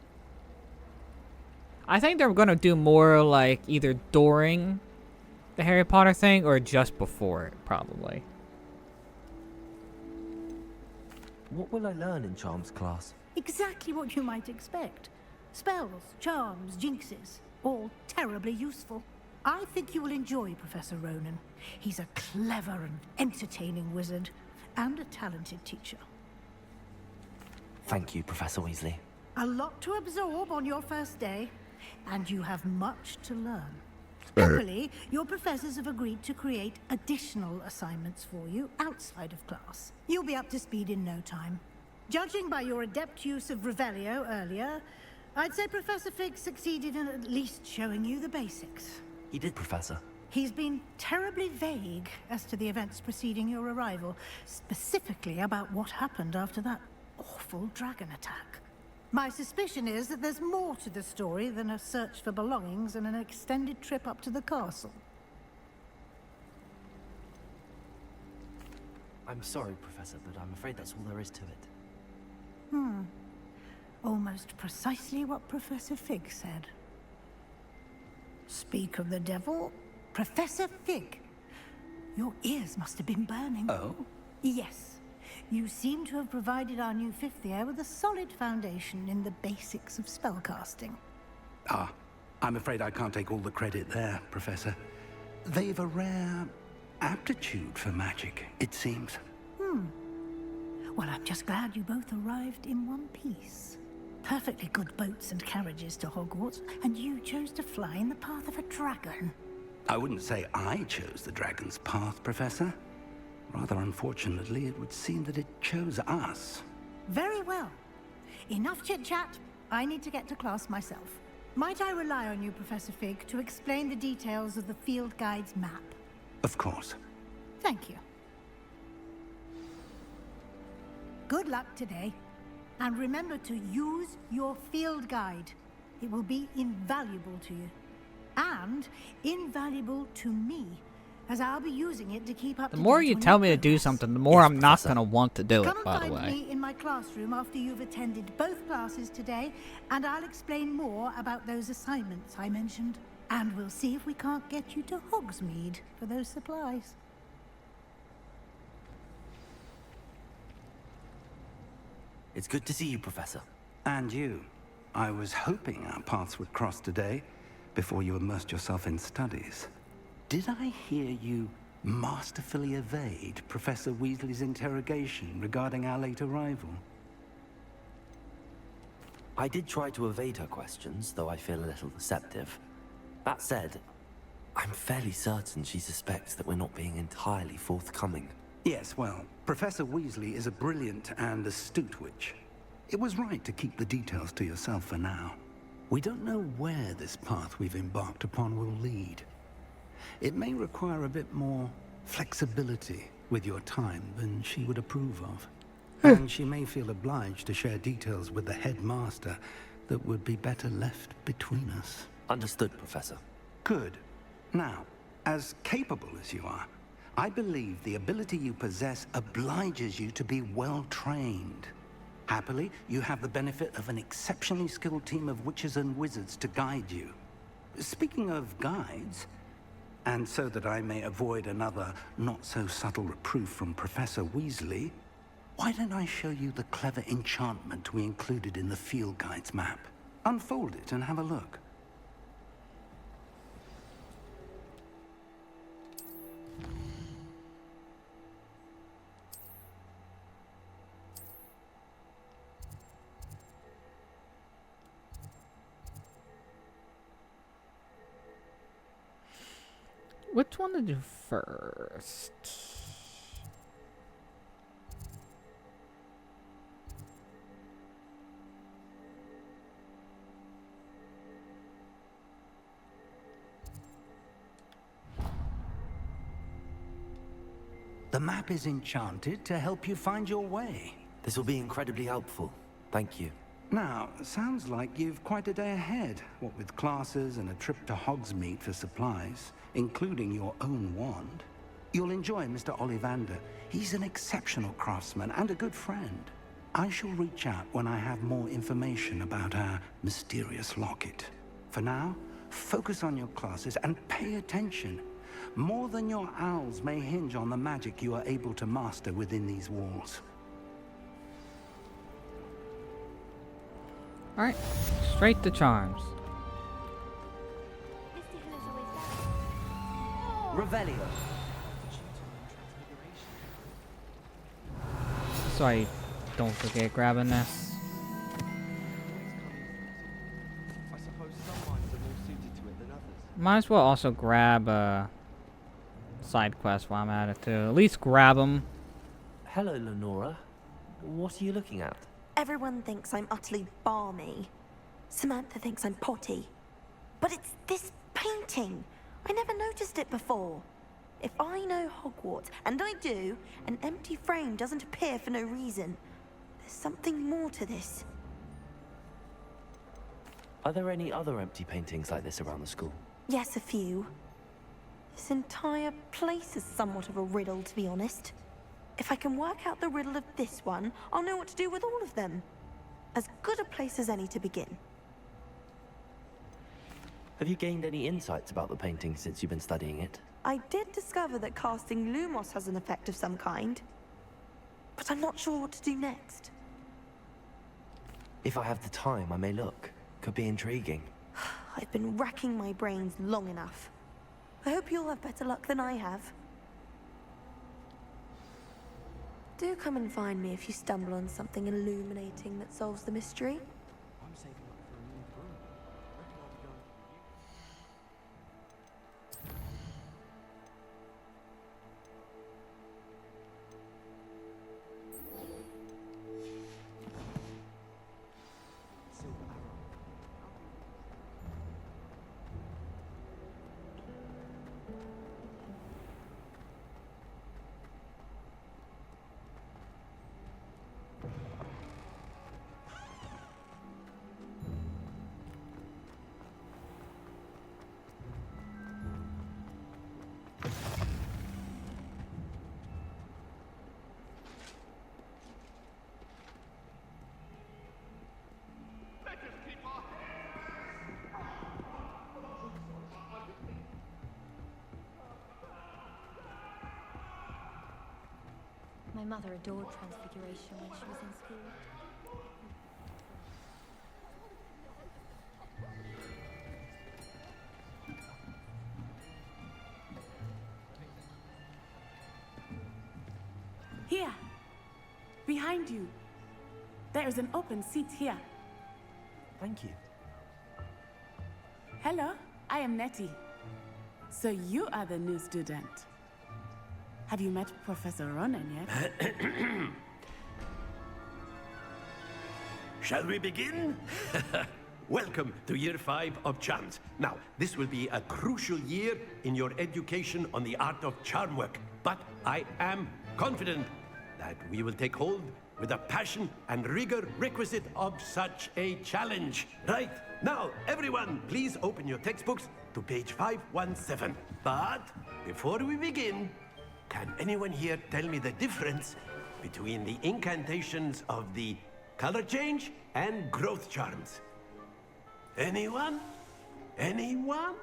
I think they're going to do more like either during the Harry Potter thing or just before it, probably. What will I learn in Charms class? Exactly what you might expect. Spells, charms, jinxes, all terribly useful. I think you will enjoy Professor Ronan. He's a clever and entertaining wizard, and a talented teacher. Thank you, Professor Weasley. A lot to absorb on your first day, and you have much to learn. Happily, your professors have agreed to create additional assignments for you outside of class. You'll be up to speed in no time. Judging by your adept use of Revelio earlier, I'd say Professor Fig succeeded in at least showing you the basics. He did, Professor. He's been terribly vague as to the events preceding your arrival, specifically about what happened after that awful dragon attack. My suspicion is that there's more to the story than a search for belongings and an extended trip up to the castle. I'm sorry, Professor, but I'm afraid that's all there is to it. Almost precisely what Professor Fig said. Speak of the devil, Professor Fig. Your ears must have been burning. Oh? Yes. You seem to have provided our new fifth year with a solid foundation in the basics of spellcasting. Ah, I'm afraid I can't take all the credit there, Professor. They've a rare aptitude for magic, it seems. Well, I'm just glad you both arrived in one piece. Perfectly good boats and carriages to Hogwarts, and you chose to fly in the path of a dragon. I wouldn't say I chose the dragon's path, Professor. Rather unfortunately, it would seem that it chose us. Very well. Enough chit-chat. I need to get to class myself. Might I rely on you, Professor Fig, to explain the details of the field guide's map? Of course. Thank you. Good luck today. And remember to use your field guide. It will be invaluable to you. And invaluable to me, as I'll be using it to keep up. The more you tell me to do something, the more I'm not going to want to do it, by the Come and way. find me in my classroom after you've attended both classes today, and I'll explain more about those assignments I mentioned. And we'll see if we can't get you to Hogsmeade for those supplies. It's good to see you, Professor. And you. I was hoping our paths would cross today, before you immersed yourself in studies. Did I hear you masterfully evade Professor Weasley's interrogation regarding our late arrival? I did try to evade her questions, though I feel a little deceptive. That said, I'm fairly certain she suspects that we're not being entirely forthcoming. Yes, well, Professor Weasley is a brilliant and astute witch. It was right to keep the details to yourself for now. We don't know where this path we've embarked upon will lead. It may require a bit more flexibility with your time than she would approve of. And she may feel obliged to share details with the headmaster that would be better left between us. Understood, Professor. Good. Now, as capable as you are, I believe the ability you possess obliges you to be well trained. Happily, you have the benefit of an exceptionally skilled team of witches and wizards to guide you. Speaking of guides, And so that I may avoid another not-so-subtle reproof from Professor Weasley, why don't I show you the clever enchantment we included in the field guide's map? Unfold it and have a look. Which one to do first? The map is enchanted to help you find your way. This will be incredibly helpful. Thank you. Now, sounds like you've quite a day ahead, what with classes and a trip to Hogsmeade for supplies, including your own wand. You'll enjoy Mr. Ollivander. He's an exceptional craftsman and a good friend. I shall reach out when I have more information about our mysterious locket. For now, focus on your classes and pay attention. More than your owls may hinge on the magic you are able to master within these walls. Alright, straight to charms. Revelio. So I don't forget grabbing this. I suppose some minds are more suited to it than others. Might as well also grab a side quest while I'm at it too. At least grab them. Hello, Lenora. What are you looking at? Everyone thinks I'm utterly balmy. Samantha thinks I'm potty. But it's this painting. I never noticed it before. If I know Hogwarts, and I do, an empty frame doesn't appear for no reason. There's something more to this. Are there any other empty paintings like this around the school? Yes, a few. This entire place is somewhat of a riddle, to be honest. If I can work out the riddle of this one, I'll know what to do with all of them. As good a place as any to begin. Have you gained any insights about the painting since you've been studying it? I did discover that casting Lumos has an effect of some kind. But I'm not sure what to do next. If I have the time, I may look. Could be intriguing. I've been racking my brains long enough. I hope you'll have better luck than I have. Do come and find me if you stumble on something illuminating that solves the mystery. I'm saving up for a new broom. Reckon I'll be going Silver arrow. My mother adored Transfiguration when she was in school. Here! Behind you! There is an open seat here. Thank you. Hello, I am Nettie. So you are the new student. Have you met Professor Ronan yet? Shall we begin? Welcome to Year 5 of Charms. Now, this will be a crucial year in your education on the art of charm work. But I am confident that we will take hold with the passion and rigor requisite of such a challenge. Right, now, everyone, please open your textbooks to page 517. But before we begin, can anyone here tell me the difference between the incantations of the color change and growth charms? Anyone? Anyone?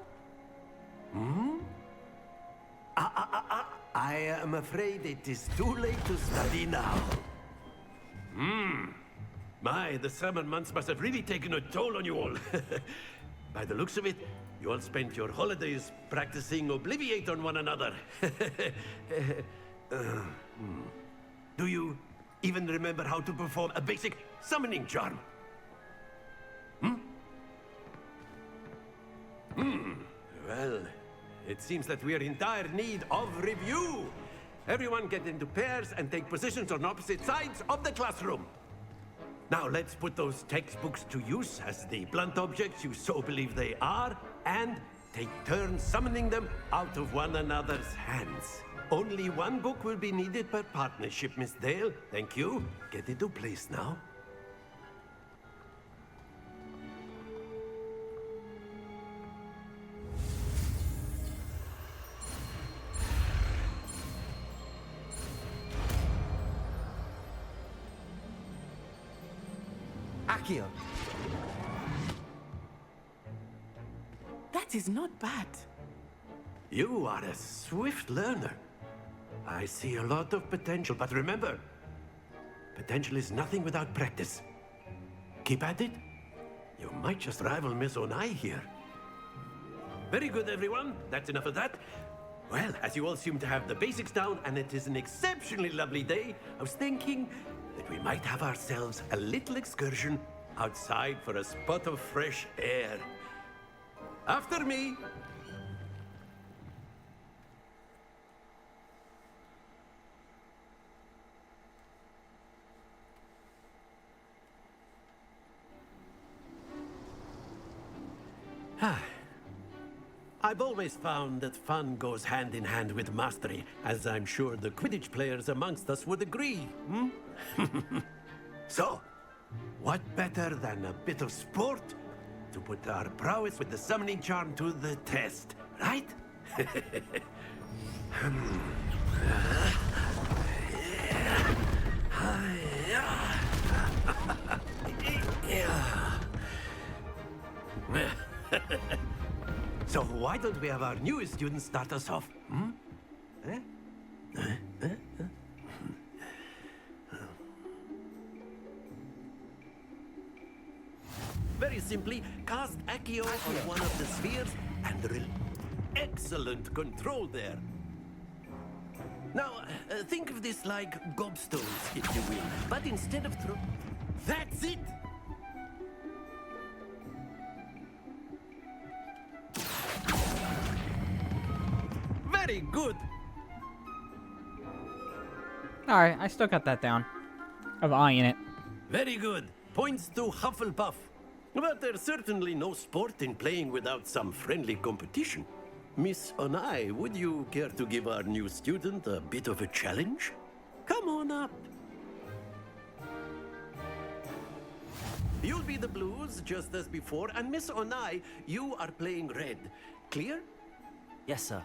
I am afraid it is too late to study now. My, the summer months must have really taken a toll on you all. By the looks of it, you all spent your holidays practicing Obliviate on one another. Do you even remember how to perform a basic summoning charm? Well, it seems that we are in dire need of review. Everyone get into pairs and take positions on opposite sides of the classroom. Now let's put those textbooks to use as the blunt objects you so believe they are, and take turns summoning them out of one another's hands. Only one book will be needed per partnership, Miss Dale. Thank you. Get into place now. Accio. That is not bad. You are a swift learner. I see a lot of potential, but remember, potential is nothing without practice. Keep at it. You might just rival Miss Onai here. Very good, everyone. That's enough of that. Well, as you all seem to have the basics down, and it is an exceptionally lovely day, I was thinking that we might have ourselves a little excursion outside for a spot of fresh air. After me. I've always found that fun goes hand in hand with mastery, as I'm sure the Quidditch players amongst us would agree. So, what better than a bit of sport to put our prowess with the summoning charm to the test, right? So why don't we have our newest student start us off? Very simply, cast Accio on one of the spheres and excellent control there. Now, think of this like gobstones, if you will, but instead of That's it! Very good! Alright, I still got that down. Of eyeing it. Very good. Points to Hufflepuff. But there's certainly no sport in playing without some friendly competition. Miss Onai, would you care to give our new student a bit of a challenge? Come on up. You'll be the blues, just as before, and Miss Onai, you are playing red. Clear? Yes, sir.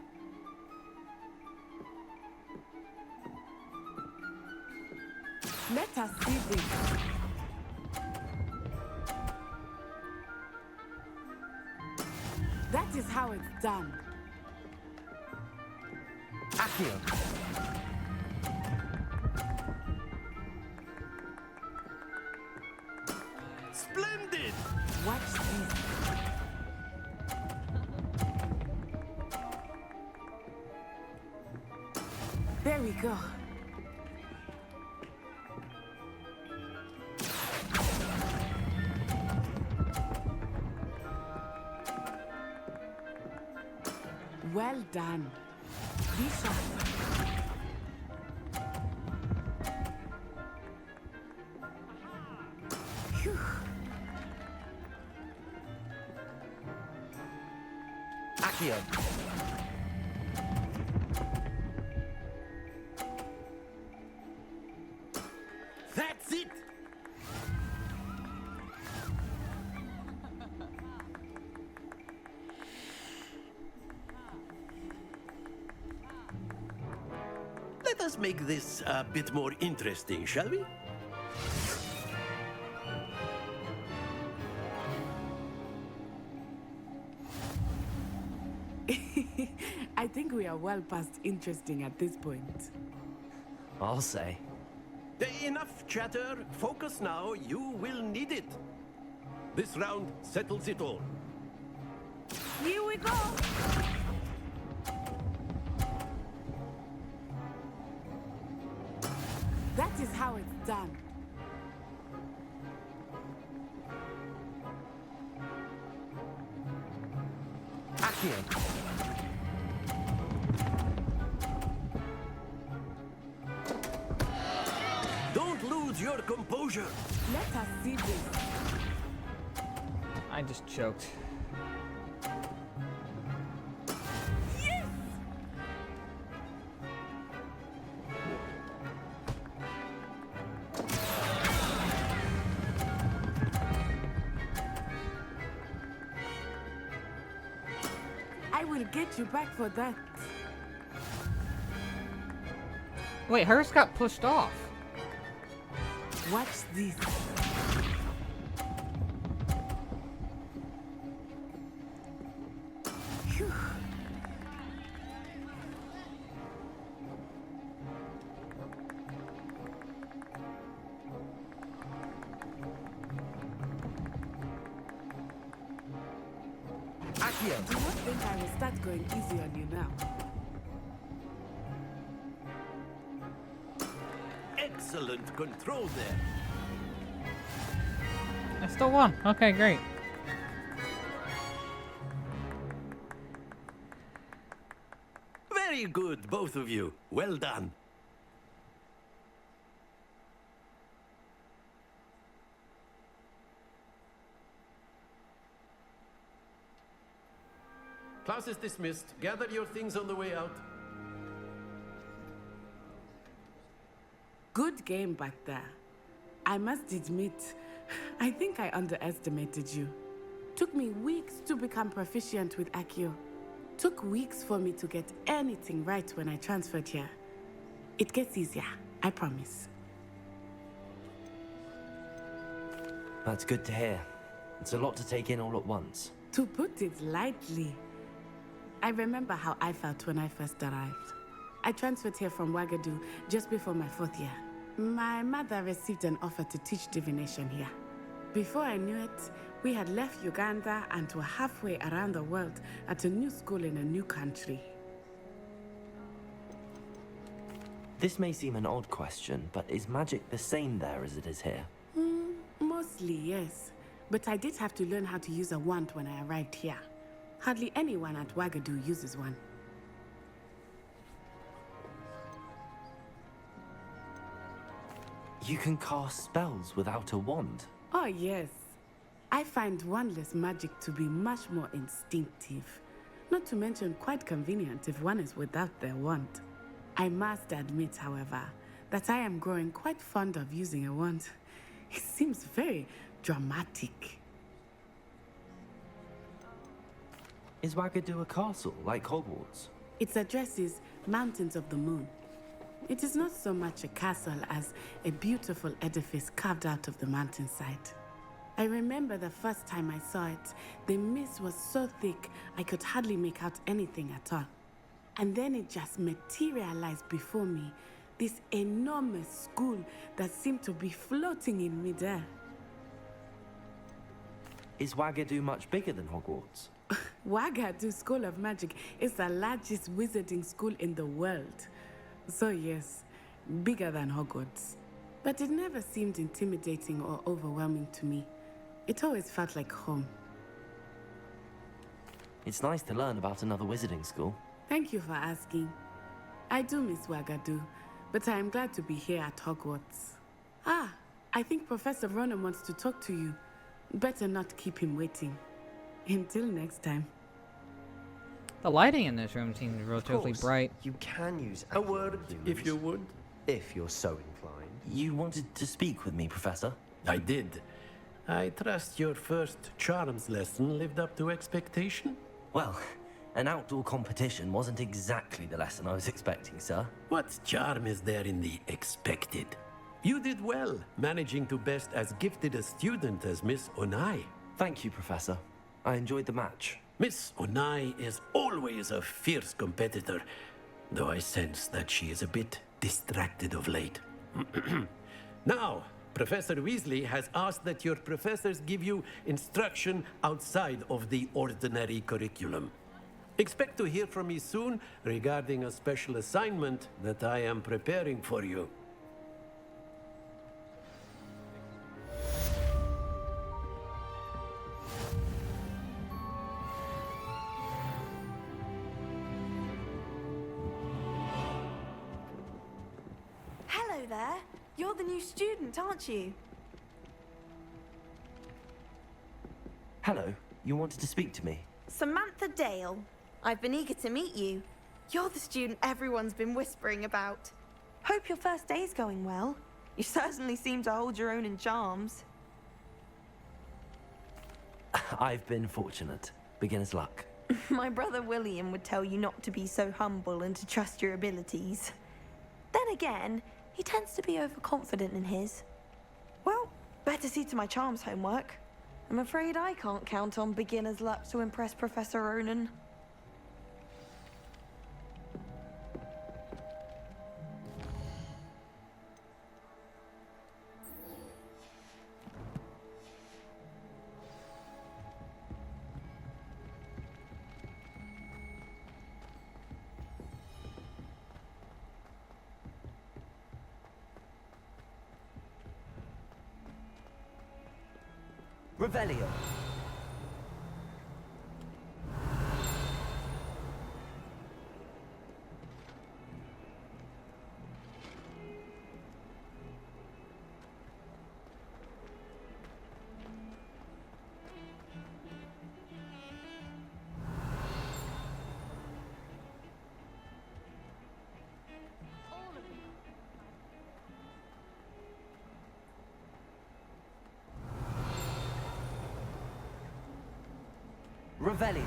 Let us see this. That is how it's done. Accio. Splendid! Watch this. There we go. Well done. Be sharp. Phew. Accio. That's it! Let us make this a bit more interesting, shall we? I think we are well past interesting at this point. I'll say. Enough chatter. Focus now. You will need it. This round settles it all. Here we go! That is how it's done. Accio. Don't lose your composure. Let us see this. I just choked. Yes! I will get you back for that. Wait, hers got pushed off. Watch this. Phew. Accio. Do not think I will start going easy on you now. Excellent control there. I still won. Okay, great. Very good, both of you. Well done. Class is dismissed. Gather your things on the way out. Good game back there. I must admit, I think I underestimated you. Took me weeks to become proficient with Accio. Took weeks for me to get anything right when I transferred here. It gets easier, I promise. That's good to hear. It's a lot to take in all at once. To put it lightly, I remember how I felt when I first arrived. I transferred here from Wagadu just before my 4th year. My mother received an offer to teach divination here. Before I knew it, we had left Uganda and were halfway around the world at a new school in a new country. This may seem an odd question, but is magic the same there as it is here? Mostly, yes. But I did have to learn how to use a wand when I arrived here. Hardly anyone at Wagadu uses one. You can cast spells without a wand? Oh, yes. I find wandless magic to be much more instinctive. Not to mention quite convenient if one is without their wand. I must admit, however, that I am growing quite fond of using a wand. It seems very dramatic. Is Wagadu a castle, like Hogwarts? Its address is Mountains of the Moon. It is not so much a castle as a beautiful edifice carved out of the mountainside. I remember the first time I saw it, the mist was so thick I could hardly make out anything at all. And then it just materialized before me, this enormous school that seemed to be floating in midair. Is Wagadu much bigger than Hogwarts? Wagadu School of Magic is the largest wizarding school in the world. So yes, bigger than Hogwarts. But it never seemed intimidating or overwhelming to me. It always felt like home. It's nice to learn about another wizarding school. Thank you for asking. I do miss Wagadu, but I am glad to be here at Hogwarts. Ah, I think Professor Ronan wants to talk to you. Better not keep him waiting. Until next time. The lighting in this room seems relatively bright. You can use a word, if you would. If you're so inclined. You wanted to speak with me, Professor? I did. I trust your first charms lesson lived up to expectation? Well, an outdoor competition wasn't exactly the lesson I was expecting, sir. What charm is there in the expected? You did well, managing to best as gifted a student as Miss Onai. Thank you, Professor. I enjoyed the match. Miss Onai is always a fierce competitor, though I sense that she is a bit distracted of late. Now, Professor Weasley has asked that your professors give you instruction outside of the ordinary curriculum. Expect to hear from me soon regarding a special assignment that I am preparing for you. Hello there. You're the new student, aren't you? Hello, you wanted to speak to me? Samantha Dale. I've been eager to meet you. You're the student everyone's been whispering about. Hope your first day's going well. You certainly seem to hold your own in charms. I've been fortunate. Beginner's luck. My brother William would tell you not to be so humble and to trust your abilities. Then again, he tends to be overconfident in his. Well, better see to my charms homework. I'm afraid I can't count on beginner's luck to impress Professor Ronan. Revelio. Revelio.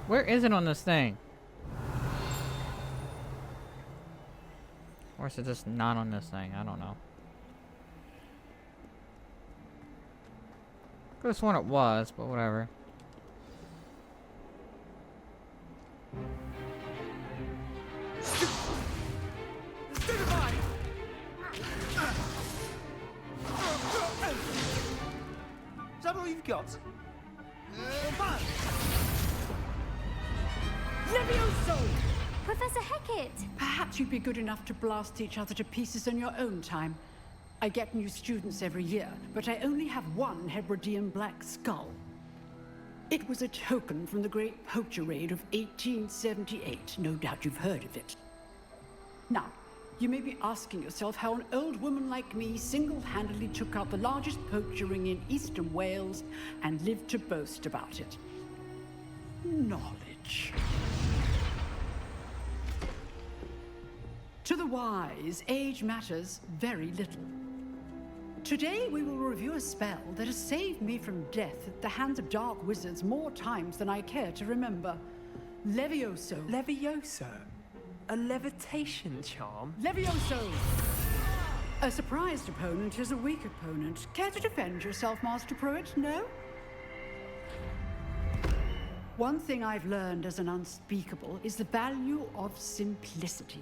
Where is it on this thing? Or is it just not on this thing? I don't know. Could have sworn it was, but whatever. Is that all you've got? Levioso! Professor Hecat! Perhaps you'd be good enough to blast each other to pieces on your own time. I get new students every year, but I only have one Hebridean black skull. It was a token from the Great Poacher Raid of 1878. No doubt you've heard of it. Now, you may be asking yourself how an old woman like me single-handedly took out the largest poacher ring in eastern Wales and lived to boast about it. Knowledge. To the wise, age matters very little. Today we will review a spell that has saved me from death at the hands of dark wizards more times than I care to remember. Levioso. Levioso? A levitation charm? Levioso! A surprised opponent is a weak opponent. Care to defend yourself, Master Pruitt? No? One thing I've learned as an unspeakable is the value of simplicity,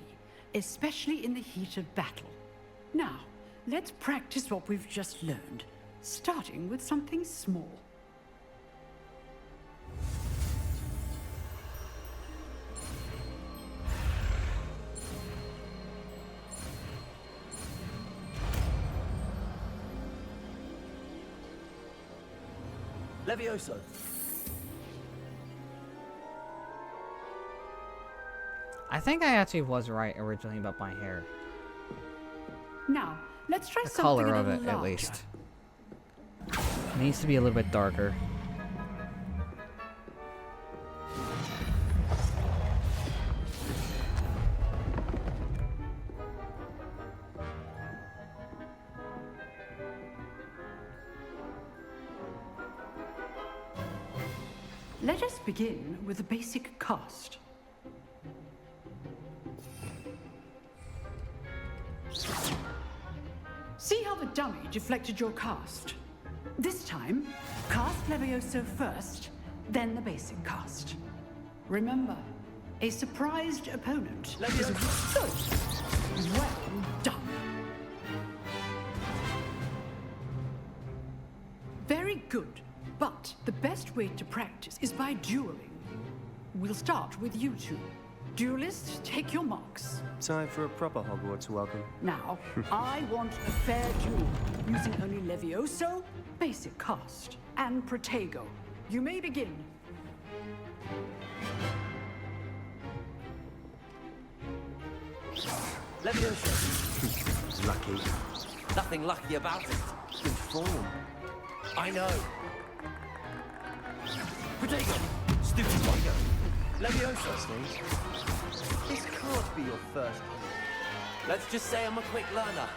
especially in the heat of battle. Now, let's practice what we've just learned, starting with something small. Levioso. I think I actually was right originally about my hair. Now, let's try The something color a of little it, at larger. least. It needs to be a little bit darker. Let us begin with the basic cast. See how the dummy deflected your cast? This time, cast Levioso first, then the basic cast. Remember, a surprised opponent is good. Well done. Very good, but the best way to practice is by dueling. We'll start with you two. Duelists, take your marks. Time for a proper Hogwarts welcome. Now, I want a fair duel, using only Levioso, basic cast, and Protego. You may begin. Levioso. Lucky. Nothing lucky about it. Good form. I know. Protego. Stupid Protego. Levioso. This can't be your first. Let's just say I'm a quick learner.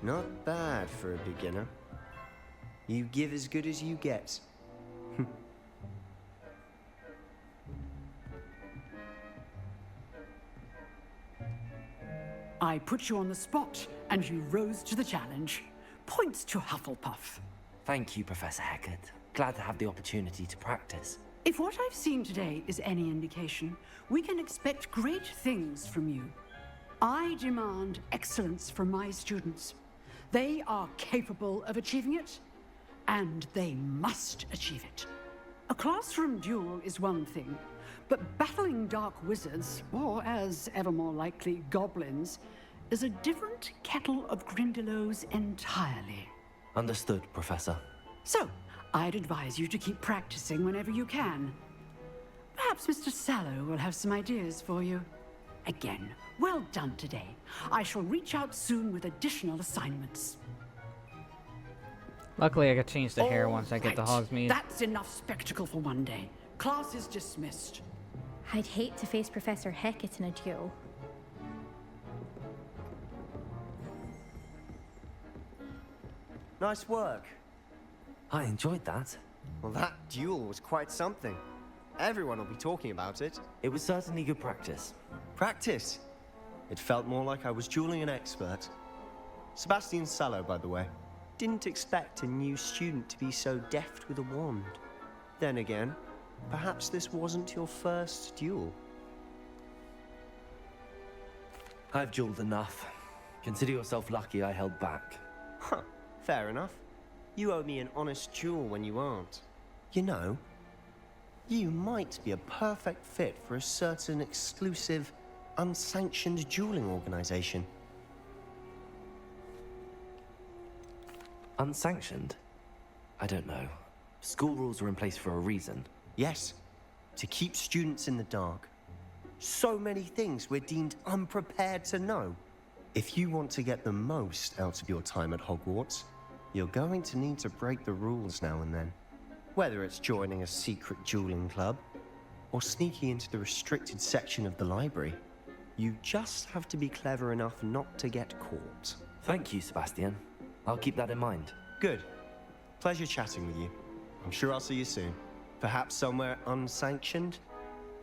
Not bad for a beginner. You give as good as you get. I put you on the spot, and you rose to the challenge. Points to Hufflepuff. Thank you, Professor Hecat. Glad to have the opportunity to practice. If what I've seen today is any indication, we can expect great things from you. I demand excellence from my students. They are capable of achieving it, and they must achieve it. A classroom duel is one thing, but battling dark wizards, or as ever more likely, goblins, is a different kettle of Grindylows entirely. Understood, Professor. So, I'd advise you to keep practicing whenever you can. Perhaps Mr. Sallow will have some ideas for you. Again, well done today. I shall reach out soon with additional assignments. Luckily, I could change the hair once I get the Hogsmeade. That's enough spectacle for one day. Class is dismissed. I'd hate to face Professor Hecat in a duel. Nice work. I enjoyed that. Well, that duel was quite something. Everyone will be talking about it. It was certainly good practice. Practice? It felt more like I was dueling an expert. Sebastian Sallow, by the way. Didn't expect a new student to be so deft with a wand. Then again, perhaps this wasn't your first duel. I've dueled enough. Consider yourself lucky I held back. Huh, fair enough. You owe me an honest duel when you aren't. You know, you might be a perfect fit for a certain exclusive, unsanctioned dueling organization. Unsanctioned? I don't know. School rules are in place for a reason. Yes, to keep students in the dark. So many things we're deemed unprepared to know. If you want to get the most out of your time at Hogwarts, you're going to need to break the rules now and then. Whether it's joining a secret dueling club, or sneaking into the restricted section of the library, you just have to be clever enough not to get caught. Thank you, Sebastian. I'll keep that in mind. Good. Pleasure chatting with you. I'm sure I'll see you soon. Perhaps somewhere unsanctioned?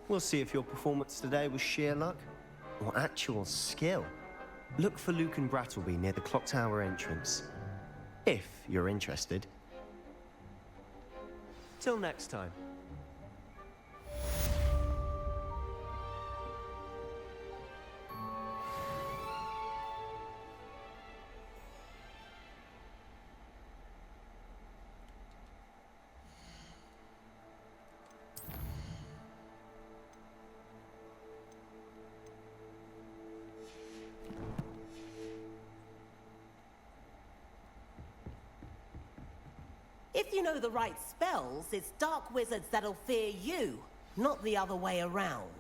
We'll see if your performance today was sheer luck or actual skill. Look for Luke and Brattleby near the clock tower entrance. If you're interested. Till next time. If you know the right spells, it's dark wizards that'll fear you, not the other way around.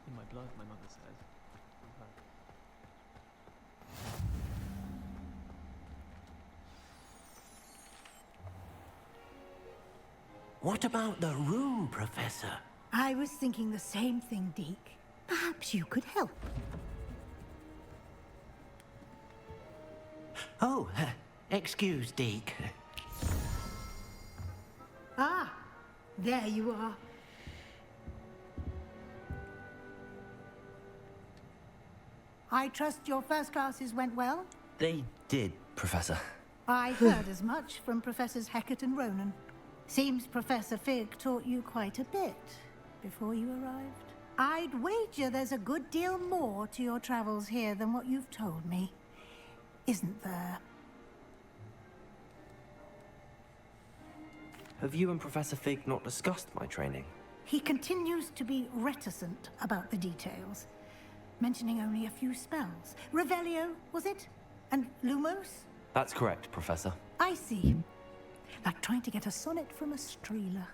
In my blood, my mother says. What about the room, Professor? I was thinking the same thing, Deke. Perhaps you could help. Oh, excuse, Deke. Ah, there you are. I trust your first classes went well? They did, Professor. I heard as much from Professors Hecat and Ronan. Seems Professor Fig taught you quite a bit before you arrived. I'd wager there's a good deal more to your travels here than what you've told me. Isn't there? Have you and Professor Fig not discussed my training? He continues to be reticent about the details, mentioning only a few spells. Revelio, was it? And Lumos? That's correct, Professor. I see. Like trying to get a sonnet from a streeler.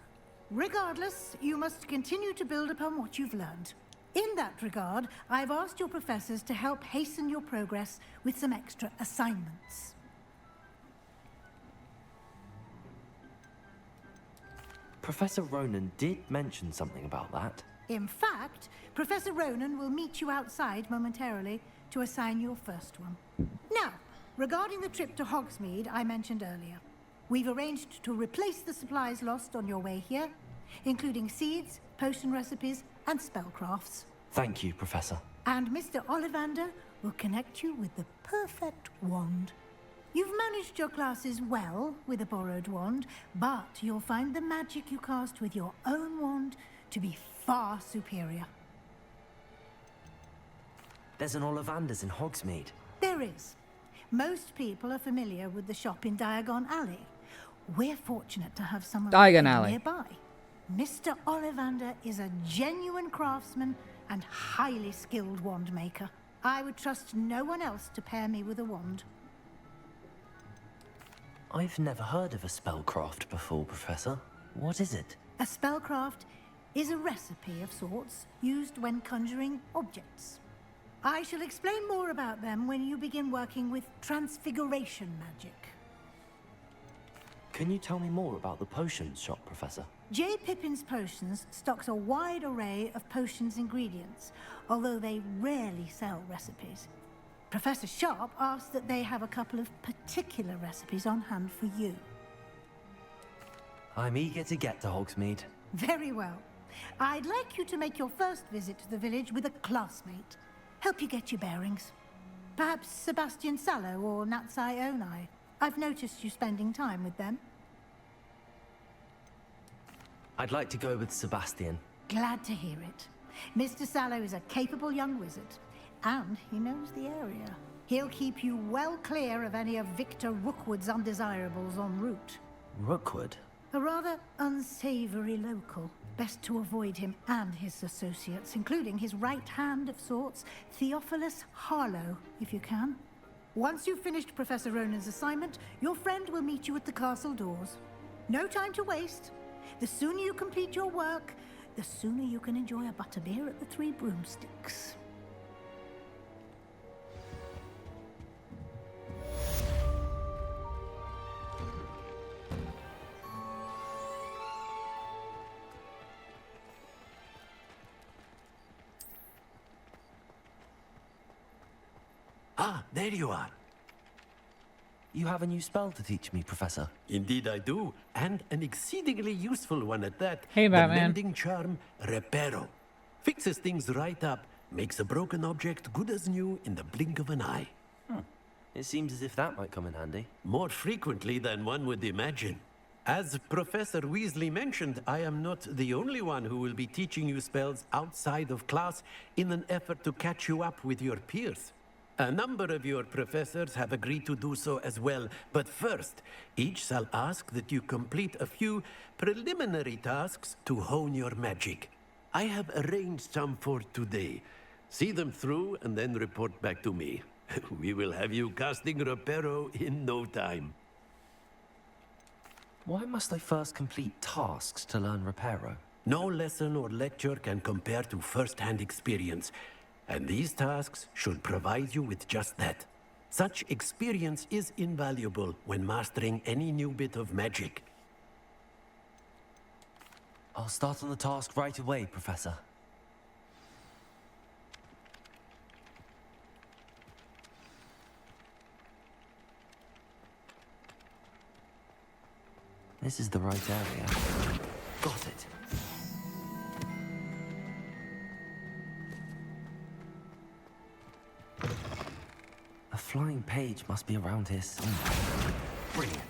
Regardless, you must continue to build upon what you've learned. In that regard, I've asked your professors to help hasten your progress with some extra assignments. Professor Ronan did mention something about that. In fact, Professor Ronan will meet you outside momentarily to assign your first one. Now, regarding the trip to Hogsmeade I mentioned earlier, we've arranged to replace the supplies lost on your way here, including seeds, potion recipes, and spellcrafts. Thank you, Professor. And Mr. Ollivander will connect you with the perfect wand. You've managed your classes well with a borrowed wand, but you'll find the magic you cast with your own wand to be far superior. There's an Ollivander's in Hogsmeade. There is. Most people are familiar with the shop in Diagon Alley. We're fortunate to have someone Diagon Alley nearby. Mr. Ollivander is a genuine craftsman and highly skilled wand maker. I would trust no one else to pair me with a wand. I've never heard of a spellcraft before, Professor. What is it? A spellcraft is a recipe of sorts used when conjuring objects. I shall explain more about them when you begin working with transfiguration magic. Can you tell me more about the potions shop, Professor? J. Pippin's Potions stocks a wide array of potions ingredients, although they rarely sell recipes. Professor Sharp asks that they have a couple of particular recipes on hand for you. I'm eager to get to Hogsmeade. Very well. I'd like you to make your first visit to the village with a classmate. Help you get your bearings. Perhaps Sebastian Sallow or Natsai Onai. I've noticed you spending time with them. I'd like to go with Sebastian. Glad to hear it. Mr. Sallow is a capable young wizard, and he knows the area. He'll keep you well clear of any of Victor Rookwood's undesirables en route. Rookwood? A rather unsavory local. Best to avoid him and his associates, including his right hand of sorts, Theophilus Harlow, if you can. Once you've finished Professor Ronan's assignment, your friend will meet you at the castle doors. No time to waste. The sooner you complete your work, the sooner you can enjoy a butterbeer at the Three Broomsticks. Ah, there you are. You have a new spell to teach me, Professor. Indeed I do, and an exceedingly useful one at that. Hey, Batman. The mending charm, Reparo. Fixes things right up, makes a broken object good as new in the blink of an eye. It seems as if that might come in handy. More frequently than one would imagine. As Professor Weasley mentioned, I am not the only one who will be teaching you spells outside of class in an effort to catch you up with your peers. A number of your professors have agreed to do so as well, but first, each shall ask that you complete a few preliminary tasks to hone your magic. I have arranged some for today. See them through and then report back to me. We will have you casting Reparo in no time. Why must I first complete tasks to learn Reparo? No lesson or lecture can compare to first-hand experience. And these tasks should provide you with just that. Such experience is invaluable when mastering any new bit of magic. I'll start on the task right away, Professor. This is the right area. Got it. A flying page must be around here somewhere. Brilliant.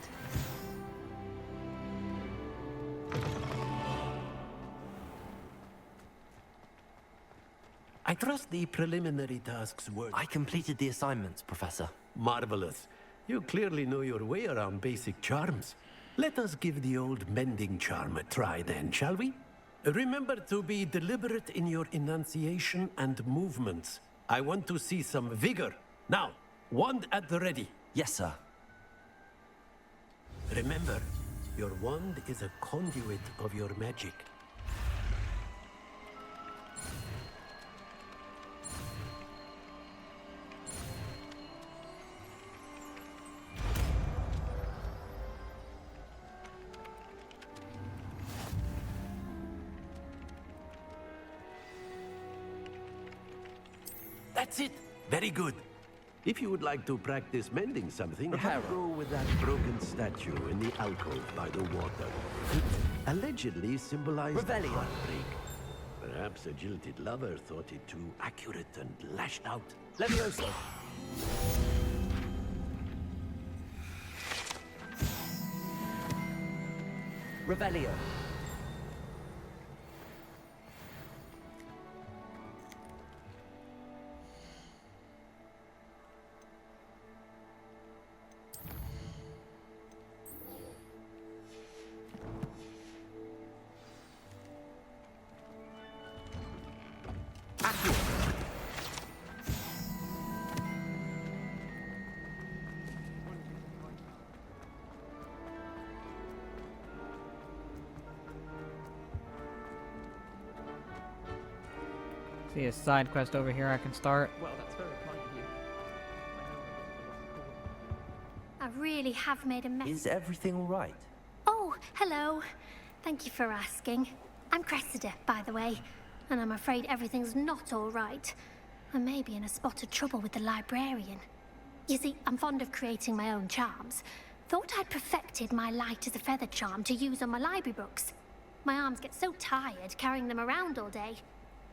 I trust the preliminary tasks were... I completed the assignments, Professor. Marvelous. You clearly know your way around basic charms. Let us give the old mending charm a try then, shall we? Remember to be deliberate in your enunciation and movements. I want to see some vigor. Now, wand at the ready. Yes, sir. Remember, your wand is a conduit of your magic. That's it. Very good. If you would like to practice mending something, have a go with that broken statue in the alcove by the water. It allegedly symbolized heartbreak. Perhaps a jilted lover thought it too accurate and lashed out. Levioso. Revelio. See a side quest over here I can start. Well, that's very kind of you. I really have made a mess. Is everything all right? Oh, hello. Thank you for asking. I'm Cressida, by the way, and I'm afraid everything's not all right. I may be in a spot of trouble with the librarian. You see, I'm fond of creating my own charms. Thought I'd perfected my light as a feather charm to use on my library books. My arms get so tired carrying them around all day.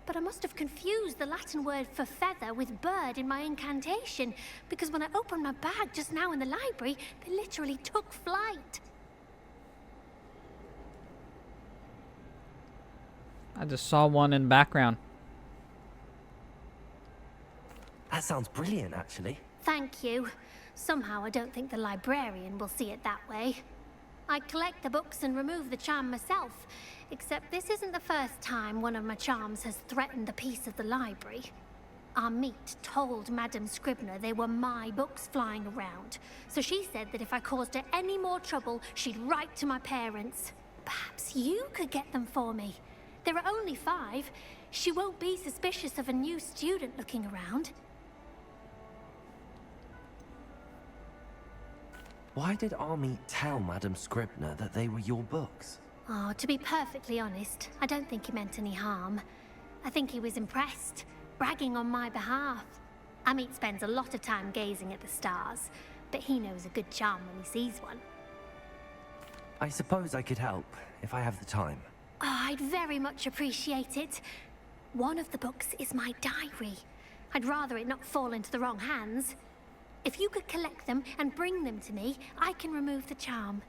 But I must have confused the Latin word for feather with bird in my incantation, because when I opened my bag just now in the library, they literally took flight. I just saw one in the background. That sounds brilliant, actually. Thank you. Somehow I don't think the librarian will see it that way. I collect the books and remove the charm myself, except this isn't the first time one of my charms has threatened the peace of the library. Our meet told Madame Scribner they were my books flying around, so she said that if I caused her any more trouble, she'd write to my parents. Perhaps you could get them for me. There are only 5. She won't be suspicious of a new student looking around. Why did Army tell Madame Scribner that they were your books? Oh, to be perfectly honest, I don't think he meant any harm. I think he was impressed, bragging on my behalf. Amit spends a lot of time gazing at the stars, but he knows a good charm when he sees one. I suppose I could help, if I have the time. Oh, I'd very much appreciate it. One of the books is my diary. I'd rather it not fall into the wrong hands. If you could collect them and bring them to me, I can remove the charm.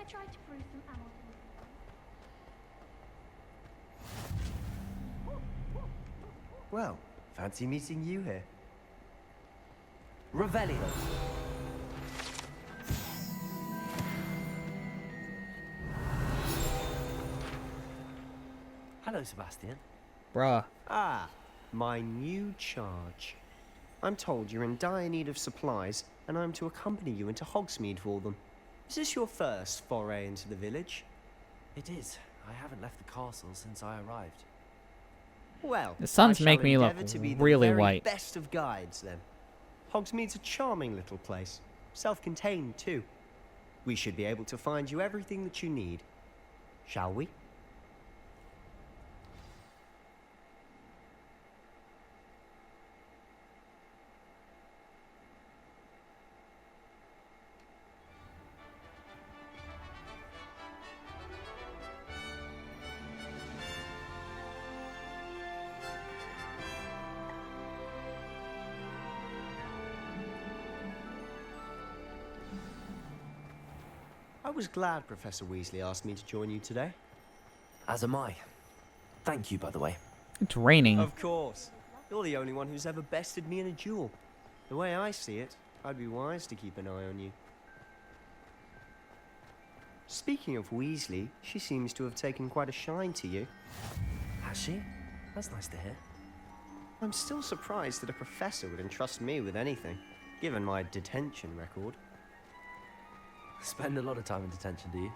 I tried to brew some ammo. Well, fancy meeting you here. Revelio. Hello, Sebastian. Bruh. Ah, my new charge. I'm told you're in dire need of supplies, and I'm to accompany you into Hogsmeade for them. Is this your first foray into the village? It is. I haven't left the castle since I arrived. Well, The sun's I make shall me look endeavour to be really the very white. best of guides, then. Hogsmeade's a charming little place, self-contained too. We should be able to find you everything that you need. Shall we? I was glad Professor Weasley asked me to join you today. As am I. Thank you, by the way. It's raining. Of course. You're the only one who's ever bested me in a duel. The way I see it, I'd be wise to keep an eye on you. Speaking of Weasley, she seems to have taken quite a shine to you. Has she? That's nice to hear. I'm still surprised that a professor would entrust me with anything, given my detention record. Spend a lot of time in detention, do you?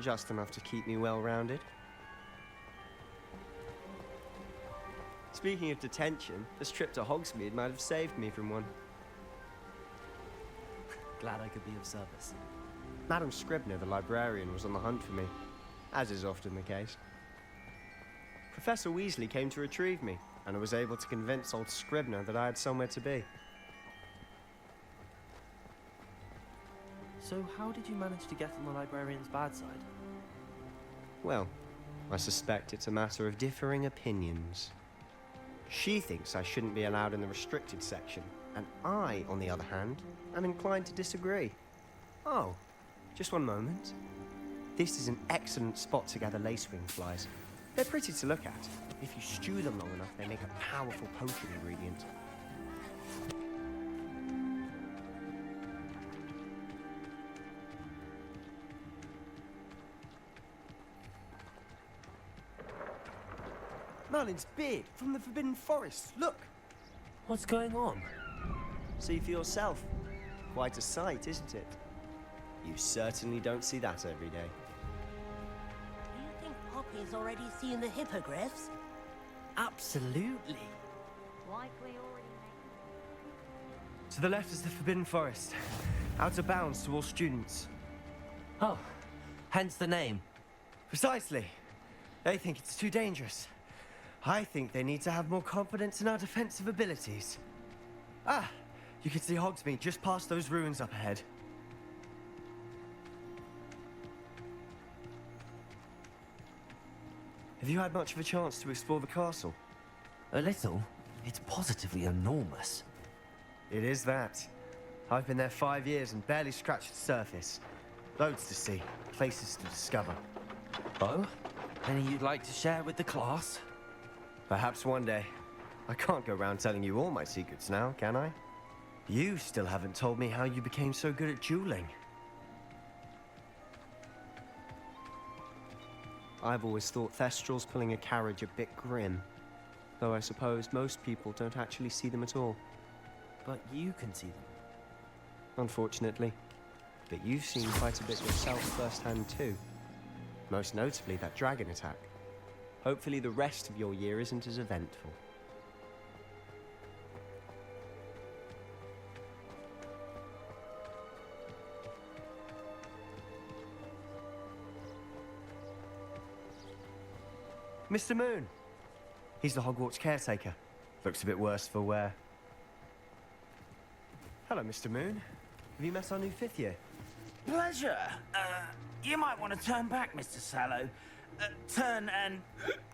Just enough to keep me well-rounded. Speaking of detention, this trip to Hogsmeade might have saved me from one. Glad I could be of service. Madam Scribner, the librarian, was on the hunt for me, as is often the case. Professor Weasley came to retrieve me, and I was able to convince old Scribner that I had somewhere to be. So how did you manage to get on the librarian's bad side? Well, I suspect it's a matter of differing opinions. She thinks I shouldn't be allowed in the restricted section, and I, on the other hand, am inclined to disagree. Oh, just one moment. This is an excellent spot to gather lacewing flies. They're pretty to look at. If you stew them long enough, they make a powerful potion ingredient. Merlin's beard from the Forbidden Forest. Look! What's going on? See for yourself. Quite a sight, isn't it? You certainly don't see that every day. Do you think Poppy's already seen the hippogriffs? Absolutely. Likely already To the left is the Forbidden Forest. Out of bounds to all students. Oh, hence the name. Precisely. They think it's too dangerous. I think they need to have more confidence in our defensive abilities. Ah, you can see Hogsmeade just past those ruins up ahead. Have you had much of a chance to explore the castle? A little. It's positively enormous. It is that. I've been there 5 years and barely scratched the surface. Loads to see, places to discover. Oh? Any you'd like to share with the class? Perhaps one day. I can't go around telling you all my secrets now, can I? You still haven't told me how you became so good at dueling. I've always thought Thestrals pulling a carriage a bit grim. Though I suppose most people don't actually see them at all. But you can see them. Unfortunately. But you've seen quite a bit yourself firsthand too. Most notably that dragon attack. Hopefully the rest of your year isn't as eventful. Mr. Moon. He's the Hogwarts caretaker. Looks a bit worse for wear. Hello, Mr. Moon. Have you met our new 5th year? Pleasure. You might want to turn back, Mr. Sallow. Turn and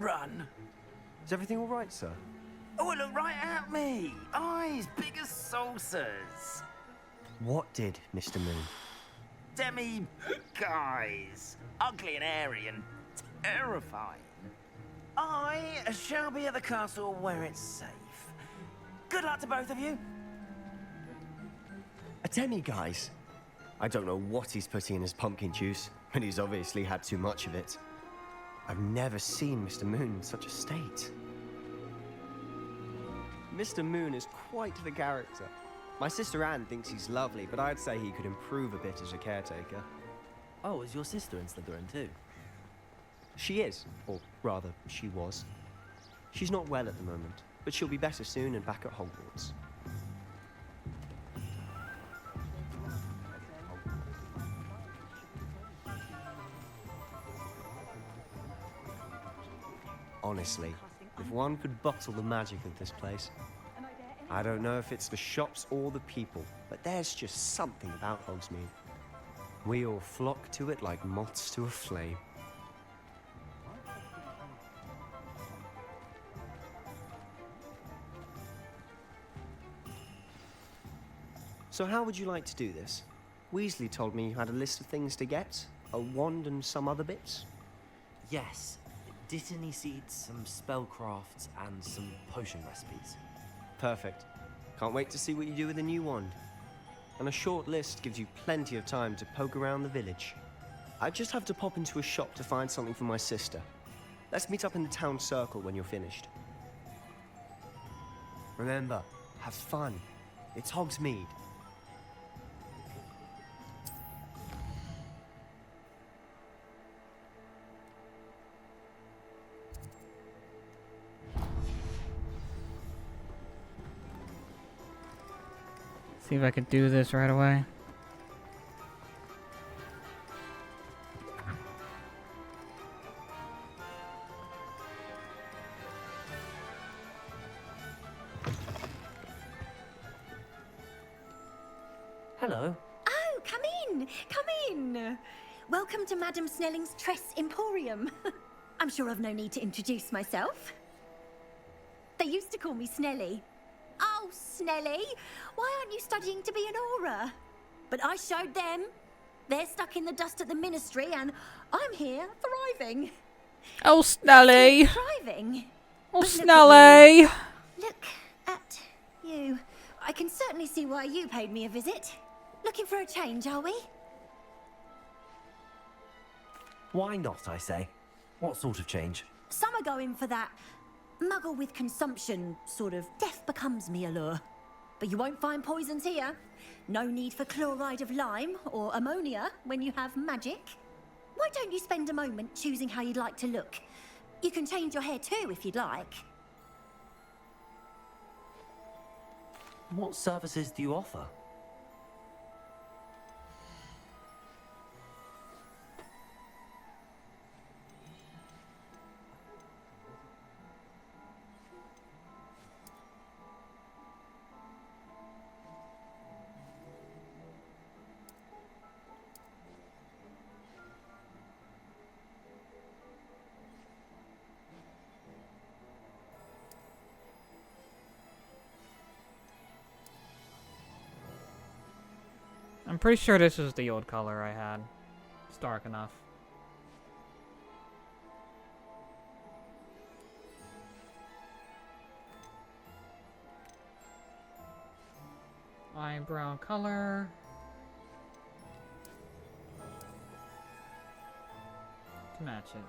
run. Is everything all right, sir? Oh, look right at me. Eyes big as saucers. What did Mr. Moon? Guys. Ugly and airy and terrifying. I shall be at the castle where it's safe. Good luck to both of you. A demi-guise? I don't know what he's putting in his pumpkin juice, but he's obviously had too much of it. I've never seen Mr. Moon in such a state. Mr. Moon is quite the character. My sister Anne thinks he's lovely, but I'd say he could improve a bit as a caretaker. Oh, is your sister in Slytherin too? She is, or rather, she was. She's not well at the moment, but she'll be better soon and back at Hogwarts. Honestly, if one could bottle the magic of this place. I don't know if it's the shops or the people, but there's just something about Hogsmeade. We all flock to it like moths to a flame. So how would you like to do this? Weasley told me you had a list of things to get, a wand and some other bits. Yes. Dittany seeds, some spellcrafts, and some potion recipes. Perfect. Can't wait to see what you do with the new wand. And a short list gives you plenty of time to poke around the village. I just have to pop into a shop to find something for my sister. Let's meet up in the town circle when you're finished. Remember, have fun. It's Hogsmeade. See if I could do this right away. Hello. Oh, come in! Come in! Welcome to Madame Snelling's Tress Emporium. I'm sure I've no need to introduce myself. They used to call me Snelly. Oh, Snelly, why aren't you studying to be an aura? But I showed them. They're stuck in the dust at the ministry, and I'm here thriving. Oh, Snelly! Thriving? Oh, Snelly! Look at you. I can certainly see why you paid me a visit. Looking for a change, are we? Why not, I say? What sort of change? Some are going for that muggle with consumption, sort of death becomes me allure. But you won't find poisons here. No need for chloride of lime or ammonia when you have magic. Why don't you spend a moment choosing how you'd like to look? You can change your hair too if you'd like. What services do you offer? I'm pretty sure this was the old color I had. It's dark enough. Eyebrow color. To match it.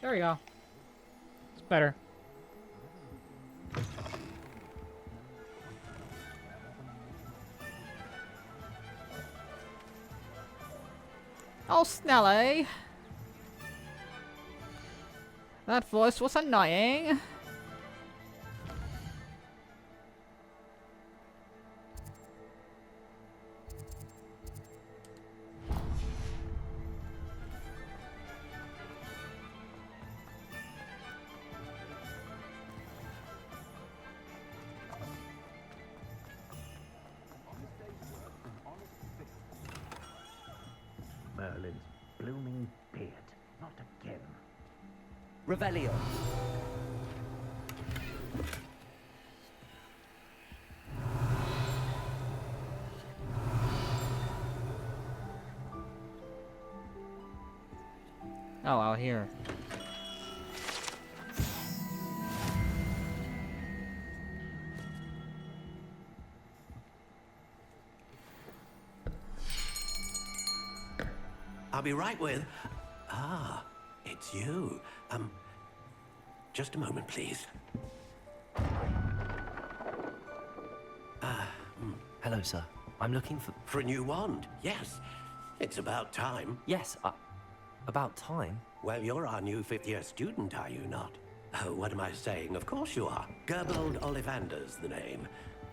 There we go. It's better. Oh, Snelly. That voice was annoying. Merlin's blooming beard. Not again. Revelio. Oh, out here. I'll be right with... Ah, it's you. Just a moment, please. Hello, sir. I'm looking for... For a new wand, yes. It's about time. Yes, about time? Well, you're our new fifth-year student, are you not? Oh, what am I saying? Of course you are. Gerbold Ollivander's the name.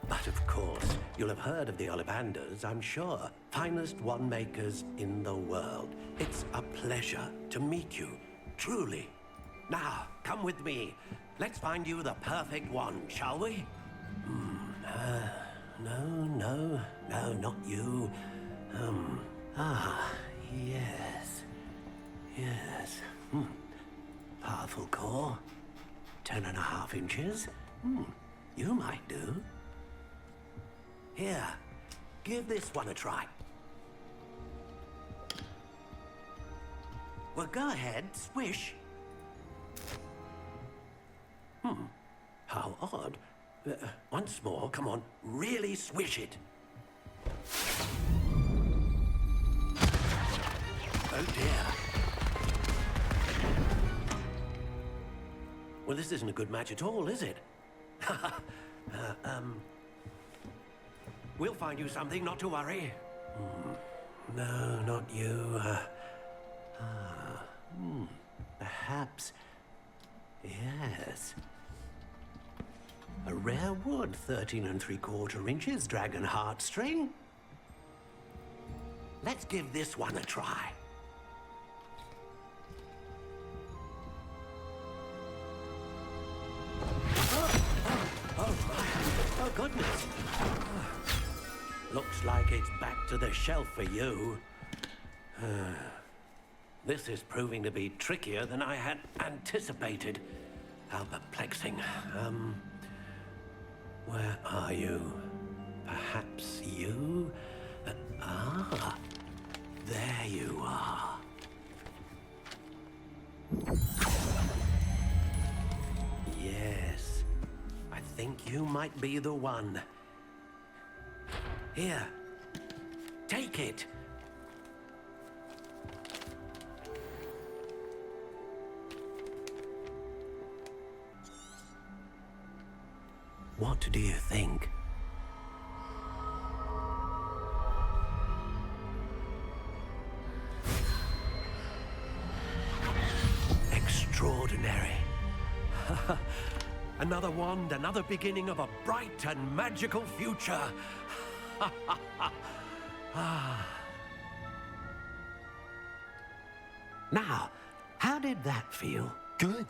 But of course, you'll have heard of the Ollivanders, I'm sure. Finest wand makers in the world. It's a pleasure to meet you, truly. Now, come with me. Let's find you the perfect wand, shall we? No, not you. Yes. Powerful core. 10.5 inches. You might do. Here, give this one a try. Well, go ahead, swish. How odd. Once more, come on, really swish it. Oh dear. Well, this isn't a good match at all, is it? We'll find you something, not to worry. No, not you. Perhaps. Yes. A rare wood, 13 3/4 inches, dragon heartstring. Let's give this one a try. Oh, goodness. Looks like it's back to the shelf for you. This is proving to be trickier than I had anticipated. How perplexing. Where are you? Perhaps you? There you are. Yes, I think you might be the one. Here, take it. What do you think? Extraordinary. Another wand, another beginning of a bright and magical future. Now, how did that feel? Good.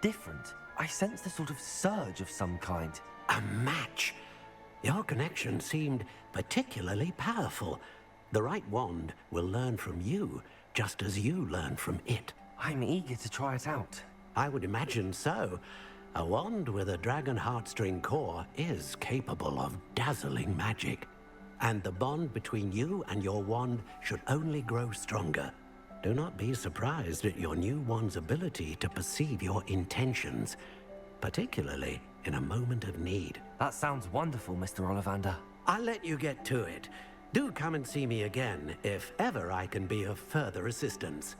Different. I sensed a sort of surge of some kind. A match. Your connection seemed particularly powerful. The right wand will learn from you, just as you learn from it. I'm eager to try it out. I would imagine so. A wand with a dragon heartstring core is capable of dazzling magic. And the bond between you and your wand should only grow stronger. Do not be surprised at your new wand's ability to perceive your intentions, particularly in a moment of need. That sounds wonderful, Mr. Ollivander. I'll let you get to it. Do come and see me again if ever I can be of further assistance.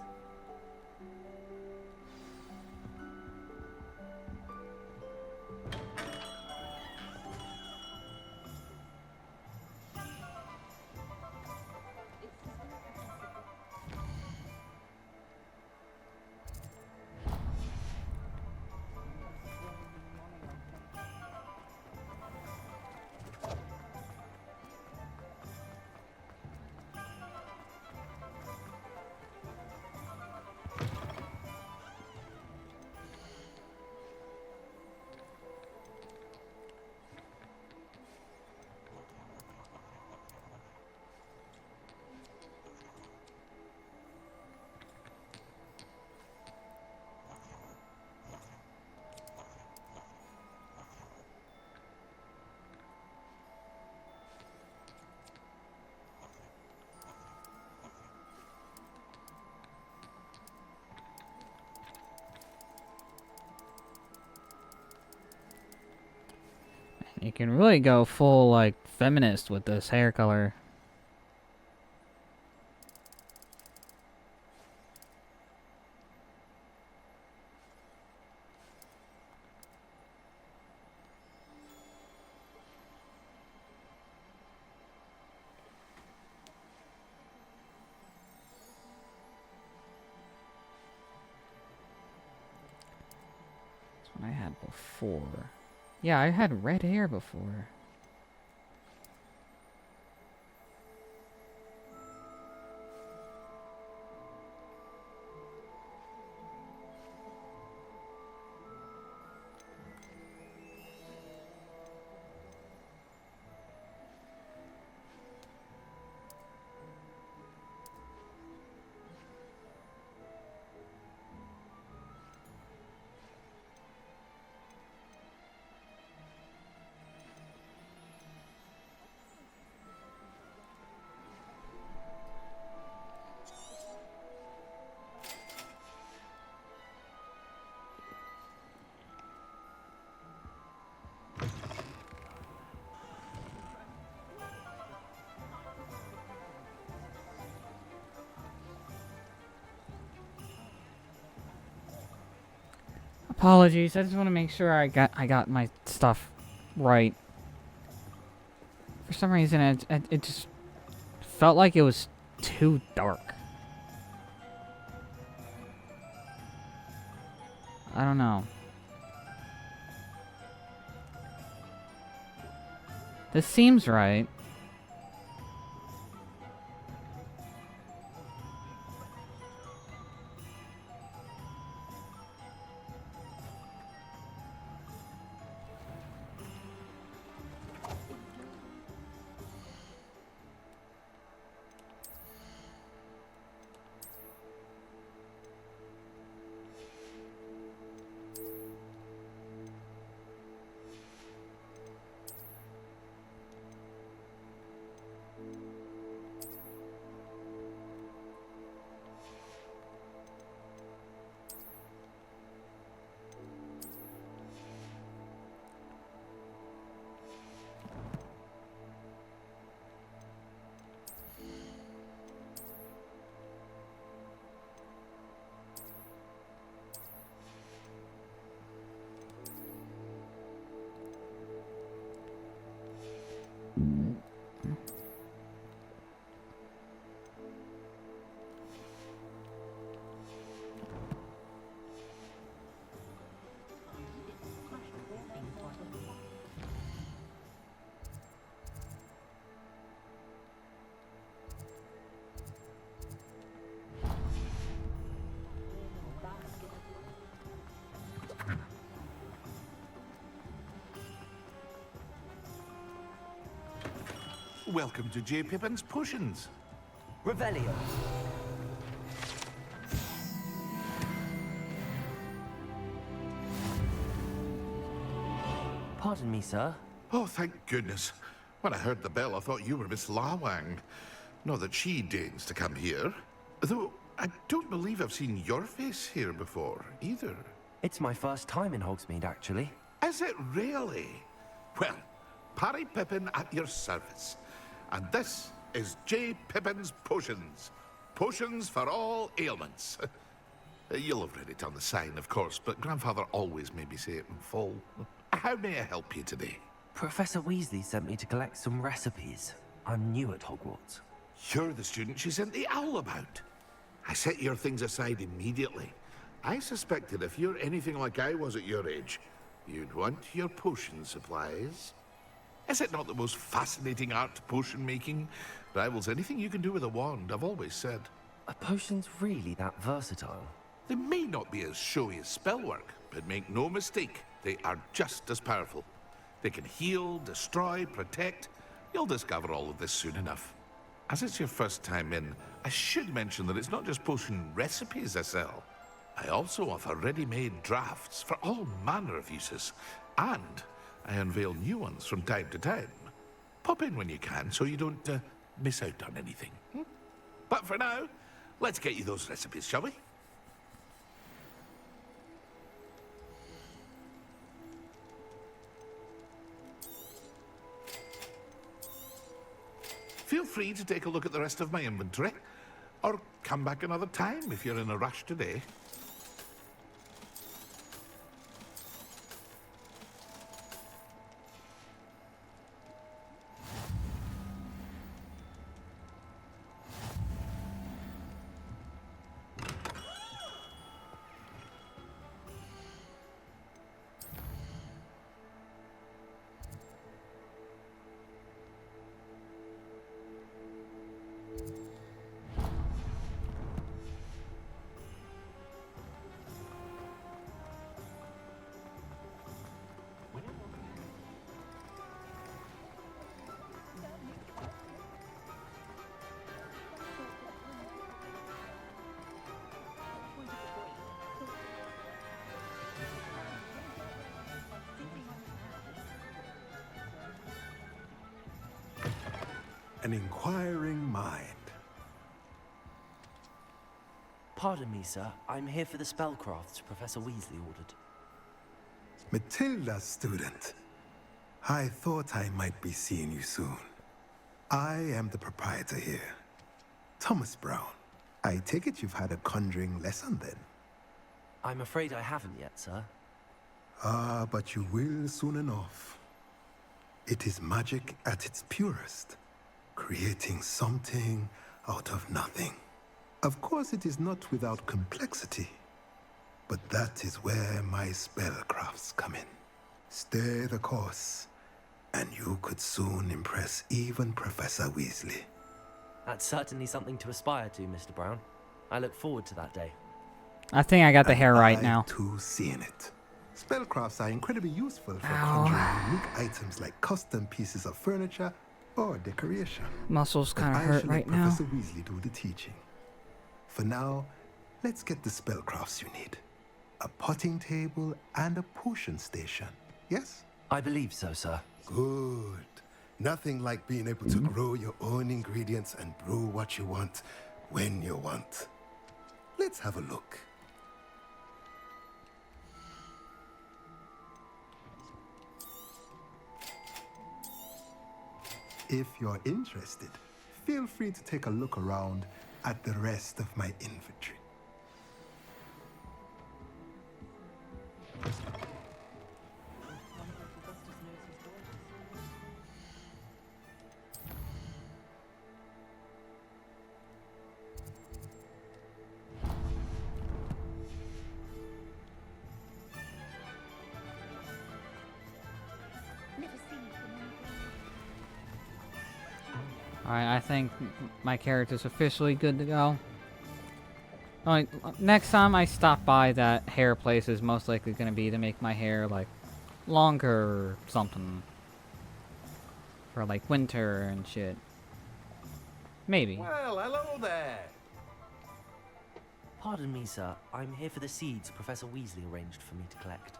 You can really go full, like, feminist with this hair color. what I had before. Yeah, I had red hair before. Apologies, I just want to make sure I got my stuff right. For some reason, it just felt like it was too dark. I don't know. This seems right. Welcome to J. Pippin's Potions. Revelio. Pardon me, sir. Oh, thank goodness. When I heard the bell, I thought you were Miss Lawang. Not that she deigns to come here. Though, I don't believe I've seen your face here before, either. It's my first time in Hogsmeade, actually. Is it really? Well, Parry Pippin at your service. And this is J. Pippin's Potions. Potions for all ailments. You'll have read it on the sign, of course, but Grandfather always made me say it in full. How may I help you today? Professor Weasley sent me to collect some recipes. I'm new at Hogwarts. You're the student she sent the owl about. I set your things aside immediately. I suspected if you're anything like I was at your age, you'd want your potion supplies. Is it not the most fascinating art, potion making? Rivals anything you can do with a wand, I've always said. Are potions really that versatile? They may not be as showy as spellwork, but make no mistake, they are just as powerful. They can heal, destroy, protect. You'll discover all of this soon enough. As it's your first time in, I should mention that it's not just potion recipes I sell. I also offer ready-made drafts for all manner of uses, and I unveil new ones from time to time. Pop in when you can so you don't miss out on anything. But for now, let's get you those recipes, shall we? Feel free to take a look at the rest of my inventory, or come back another time if you're in a rush today. an inquiring mind. Pardon me, sir. I'm here for the spellcrafts Professor Weasley ordered. Matilda, student. I thought I might be seeing you soon. I am the proprietor here, Thomas Brown. I take it you've had a conjuring lesson then? I'm afraid I haven't yet, sir. Ah, but you will soon enough. It is magic at its purest, creating something out of nothing. Of course, it is not without complexity, but that is where my spellcrafts come in. Stay the course, and you could soon impress even Professor Weasley. That's certainly something to aspire to, Mr. Brown. I look forward to that day. I think I got the hair right now. Too, seeing it. Spellcrafts are incredibly useful for conjuring unique items like custom pieces of furniture or decoration. Muscles kind of hurt right now. Professor Weasley do the teaching. For now, let's get the spellcrafts you need. A potting table and a potion station, yes? I believe so, sir. Good. Nothing like being able to grow your own ingredients and brew what you want when you want. Let's have a look. If you're interested, feel free to take a look around at the rest of my inventory. Alright, I think my character's officially good to go. Alright, next time I stop by that hair place is most likely going to be to make my hair, like, longer or something. For, like, winter and shit. Maybe. Well, hello there. Pardon me, sir. I'm here for the seeds Professor Weasley arranged for me to collect.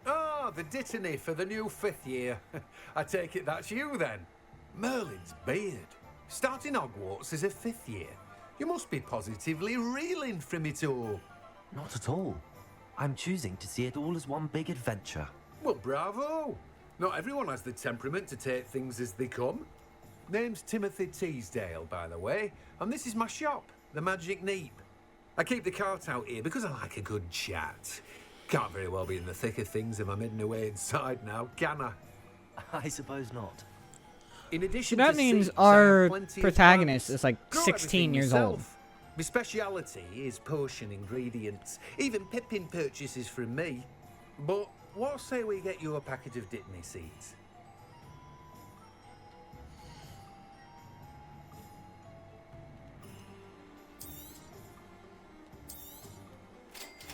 Oh, the dittany for the new 5th year. I take it that's you, then. Merlin's beard. Starting Hogwarts as a 5th year. You must be positively reeling from it all. Not at all. I'm choosing to see it all as one big adventure. Well, bravo. Not everyone has the temperament to take things as they come. Name's Timothy Teasdale, by the way, and this is my shop, the Magic Neep. I keep the cart out here because I like a good chat. Can't very well be in the thick of things if I'm hidden away inside now, can I? I suppose not. In addition that to means seeds, our plenty of protagonist plants. is like Grow 16 years everything old. yourself. My speciality is potion ingredients. Even Pippin purchases from me. But what say we get you a packet of Dittany seeds?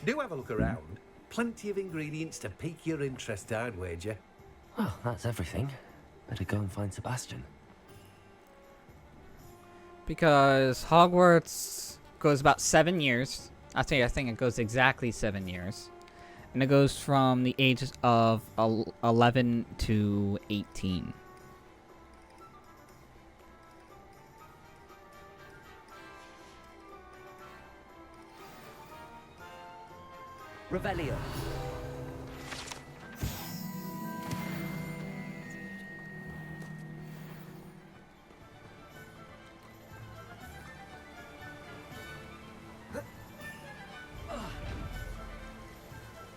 Do have a look around. Plenty of ingredients to pique your interest, I'd wager. Well, that's everything. Better go and find Sebastian. Because Hogwarts goes about 7 years. I think it goes exactly 7 years. And it goes from the ages of 11 to 18. Revelio.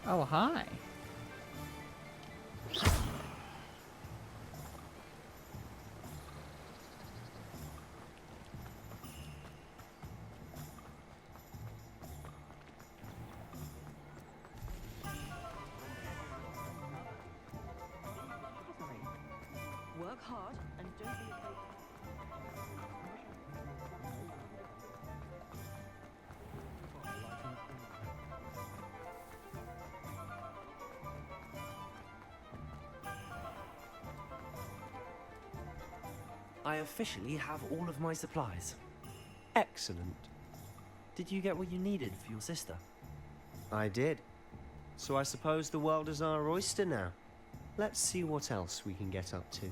Oh, hi. Work hard and don't be afraid. I officially have all of my supplies. Excellent. Did you get what you needed for your sister? I did. So I suppose the world is our oyster now. Let's see what else we can get up to.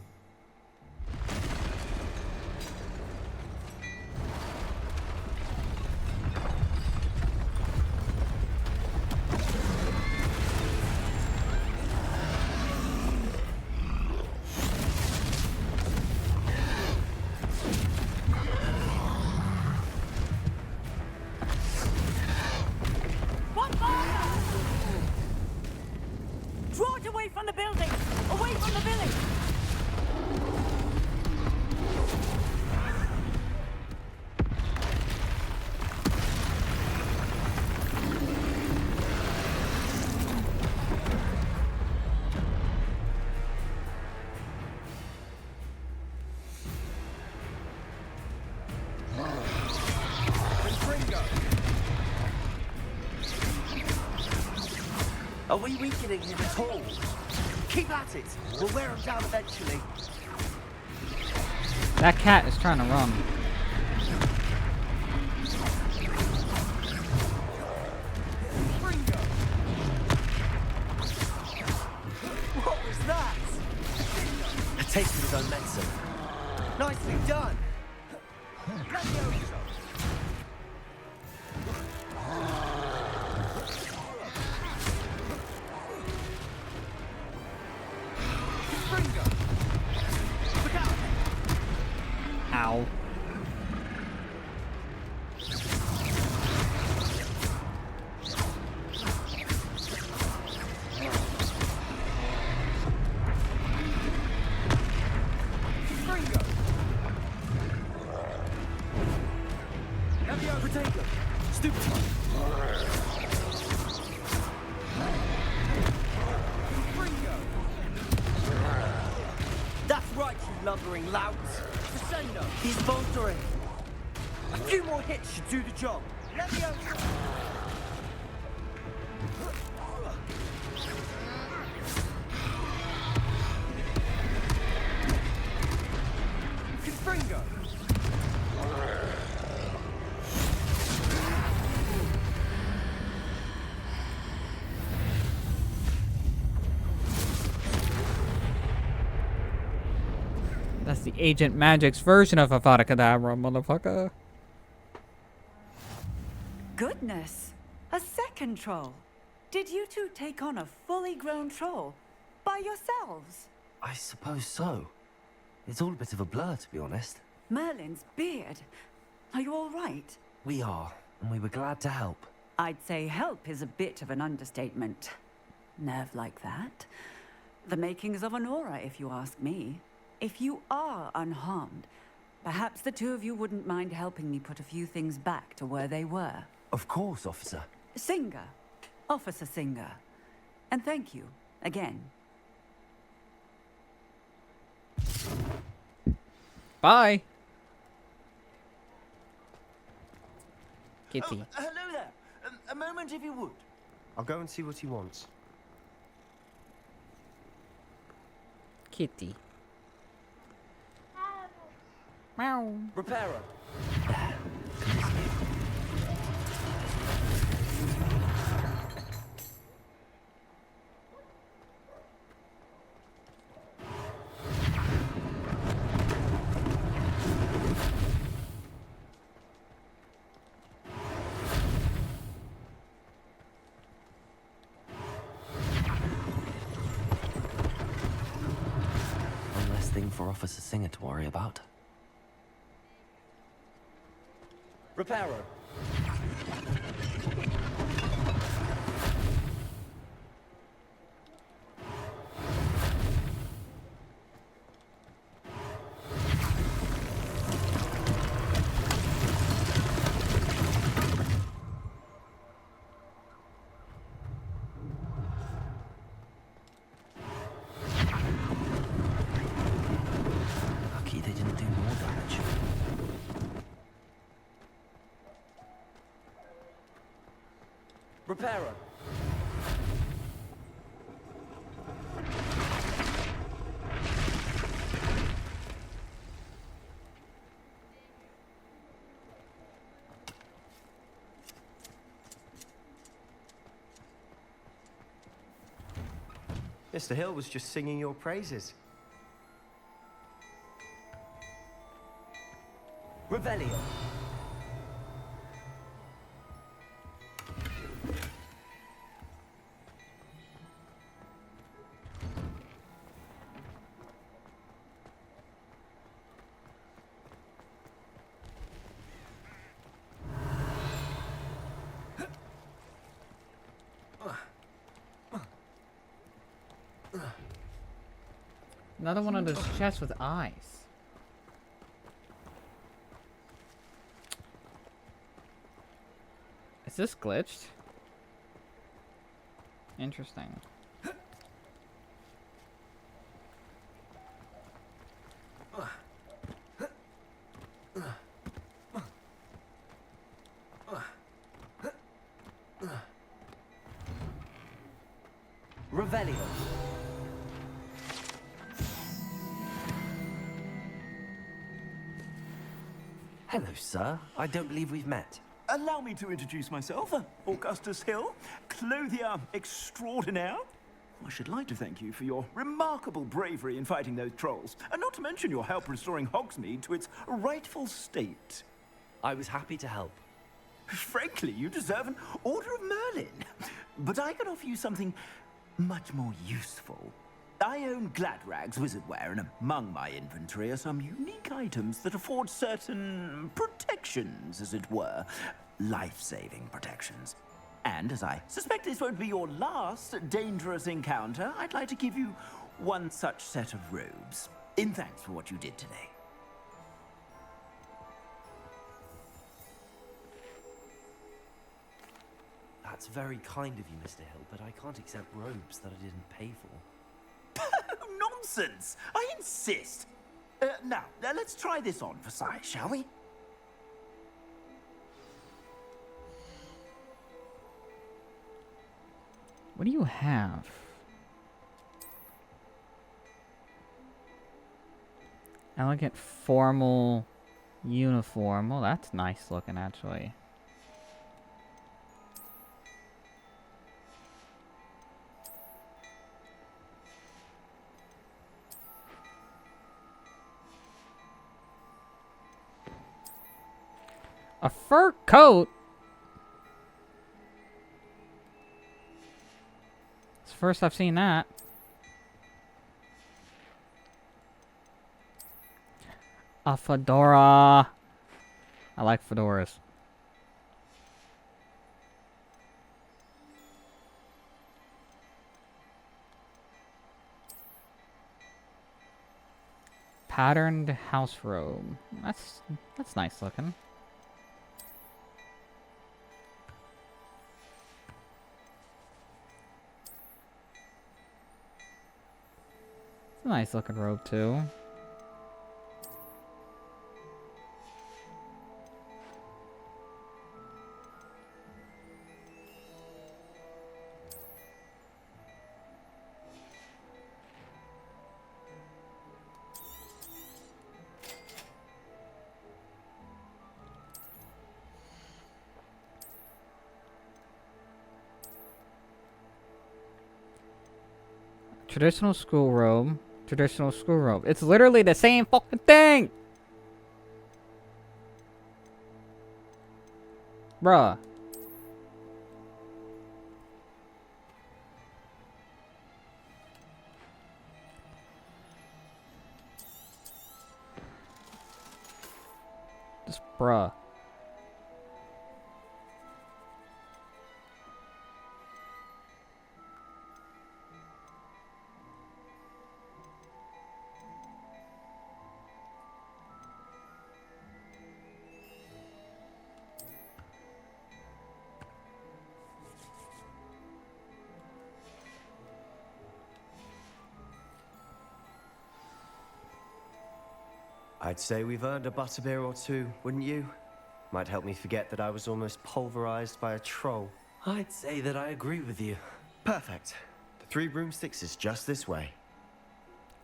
Are we weakening him at all? Keep at it. We'll wear him down eventually. That cat is trying to run. What was that? A taste of his own medicine. Nicely done. Ow. That's right, you lumbering louts. Crescendo. He's bolstering. A few more hits should do the job. Leviosa. Confringo. That's the Agent Magic's version of Avada Kedavra, motherfucker. Goodness! A second troll! Did you two take on a fully grown troll? By yourselves? I suppose so. It's all a bit of a blur, to be honest. Merlin's beard. Are you all right? We are, and we were glad to help. I'd say help is a bit of an understatement. Nerve like that. The makings of an aura, if you ask me. If you are unharmed, perhaps the two of you wouldn't mind helping me put a few things back to where they were. Of course, officer. Singer. Officer Singer. And thank you, again. Bye. Kitty. Oh, hello there. A moment, if you would. I'll go and see what he wants. Kitty. Meow. Repairer. One less thing for Officer Singer to worry about. Repairer. Lucky they didn't do more damage. Repairer. Mr. Hill was just singing your praises. Revelio. Another one of those chests with eyes. Is this glitched? Interesting. Revelio. Hello, sir. I don't believe we've met. Allow me to introduce myself, Augustus Hill, clothier extraordinaire. I should like to thank you for your remarkable bravery in fighting those trolls, and not to mention your help restoring Hogsmeade to its rightful state. I was happy to help. Frankly, you deserve an Order of Merlin. But I can offer you something much more useful. I own Gladrag's wizardware, and among my inventory are some unique items that afford certain protections, as it were. Life-saving protections. And as I suspect this won't be your last dangerous encounter, I'd like to give you one such set of robes, in thanks for what you did today. That's very kind of you, Mr. Hill, but I can't accept robes that I didn't pay for. Nonsense! I insist! Now, let's try this on for size, shall we? What do you have? Elegant formal uniform. Well, that's nice looking, actually. A fur coat? It's the first I've seen that. A fedora. I like fedoras. Patterned house robe. That's nice looking. It's a nice looking robe too. Traditional school robe. Traditional school robe. It's literally the same fucking thing! Bruh. Just bruh. I'd say we've earned a butterbeer or two, wouldn't you? Might help me forget that I was almost pulverized by a troll. I'd say that I agree with you. Perfect. The 3 broomsticks is just this way.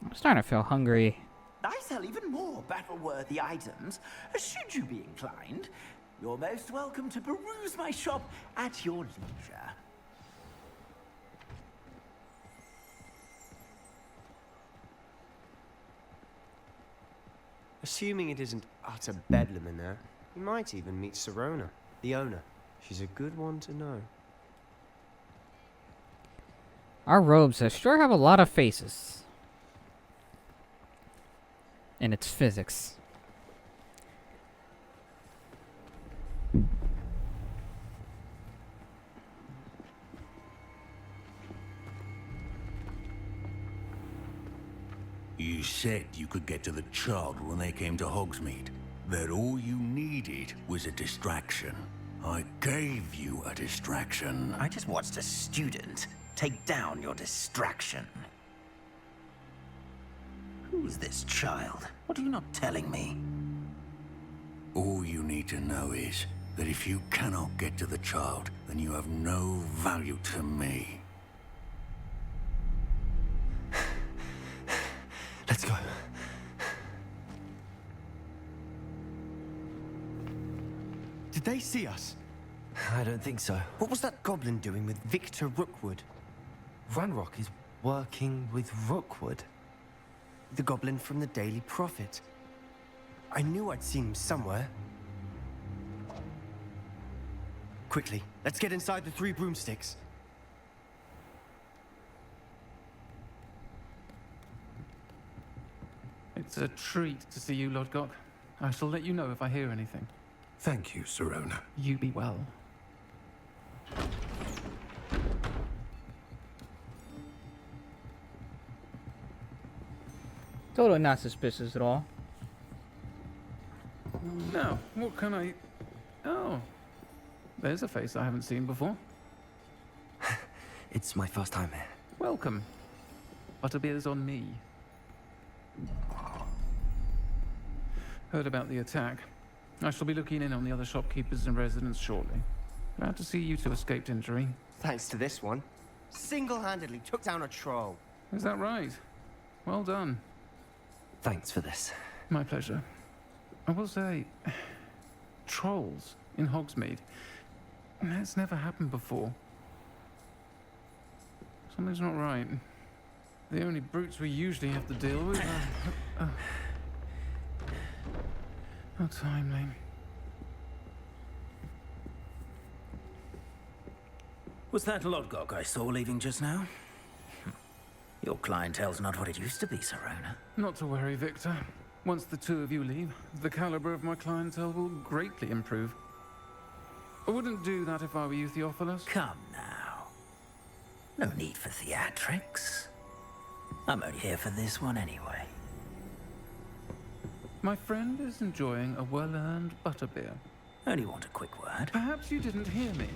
I'm starting to feel hungry. I sell even more battle-worthy items, should you be inclined. You're most welcome to peruse my shop at your leisure. Assuming it isn't utter bedlam in there, you might even meet Serona, the owner. She's a good one to know. Our robes sure have a lot of faces. And it's physics. You said you could get to the child when they came to Hogsmeade. That all you needed was a distraction. I gave you a distraction. I just watched a student take down your distraction. Who's this child? What are you not telling me? All you need to know is that if you cannot get to the child, then you have no value to me. Let's go. Did they see us? I don't think so. What was that goblin doing with Victor Rookwood? Ranrock is working with Rookwood. The goblin from the Daily Prophet. I knew I'd seen him somewhere. Quickly, let's get inside the 3 broomsticks. It's a treat to see you, Lodgok. I shall let you know if I hear anything. Thank you, Sirona. You be well. Totally not suspicious at all. Now, what can I... Oh. There's a face I haven't seen before. It's my first time here. Welcome. Butterbeer's on me. Heard about the attack. I shall be looking in on the other shopkeepers and residents shortly. Glad to see you two escaped injury. Thanks to this one. Single-handedly took down a troll. Is that right? Well done. Thanks for this. My pleasure. I will say, trolls in Hogsmeade. That's never happened before. Something's not right. The only brutes we usually have to deal with are... How timely. Was that Lodgok I saw leaving just now? Your clientele's not what it used to be, Sirona. Not to worry, Victor. Once the two of you leave, the caliber of my clientele will greatly improve. I wouldn't do that if I were you, Theophilus. Come now. No need for theatrics. I'm only here for this one anyway. My friend is enjoying a well-earned butterbeer. Only want a quick word. Perhaps you didn't hear me.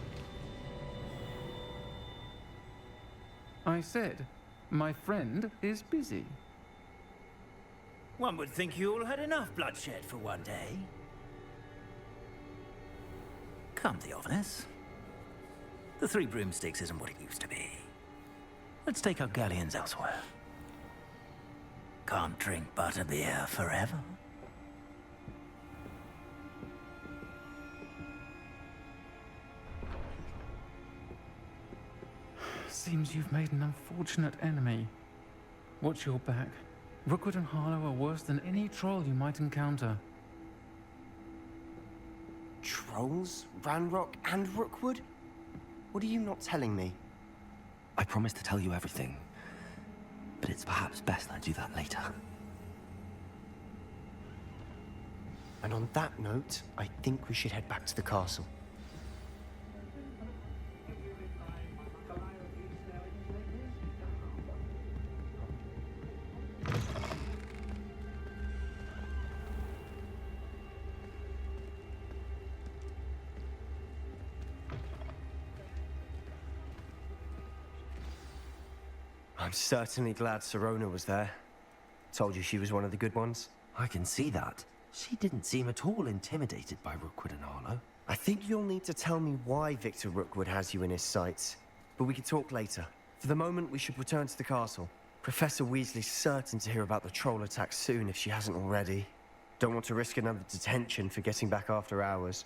I said, my friend is busy. One would think you all had enough bloodshed for one day. Come, Theophilus. The 3 broomsticks isn't what it used to be. Let's take our galleons elsewhere. Can't drink butterbeer forever. Seems you've made an unfortunate enemy. Watch your back. Rookwood and Harlow are worse than any troll you might encounter. Trolls? Ranrock and Rookwood? What are you not telling me? I promised to tell you everything, but it's perhaps best I do that later. And on that note, I think we should head back to the castle. I'm certainly glad Sirona was there. Told you she was one of the good ones. I can see that. She didn't seem at all intimidated by Rookwood and Harlow. I think you'll need to tell me why Victor Rookwood has you in his sights. But we can talk later. For the moment, we should return to the castle. Professor Weasley's certain to hear about the troll attack soon if she hasn't already. Don't want to risk another detention for getting back after hours.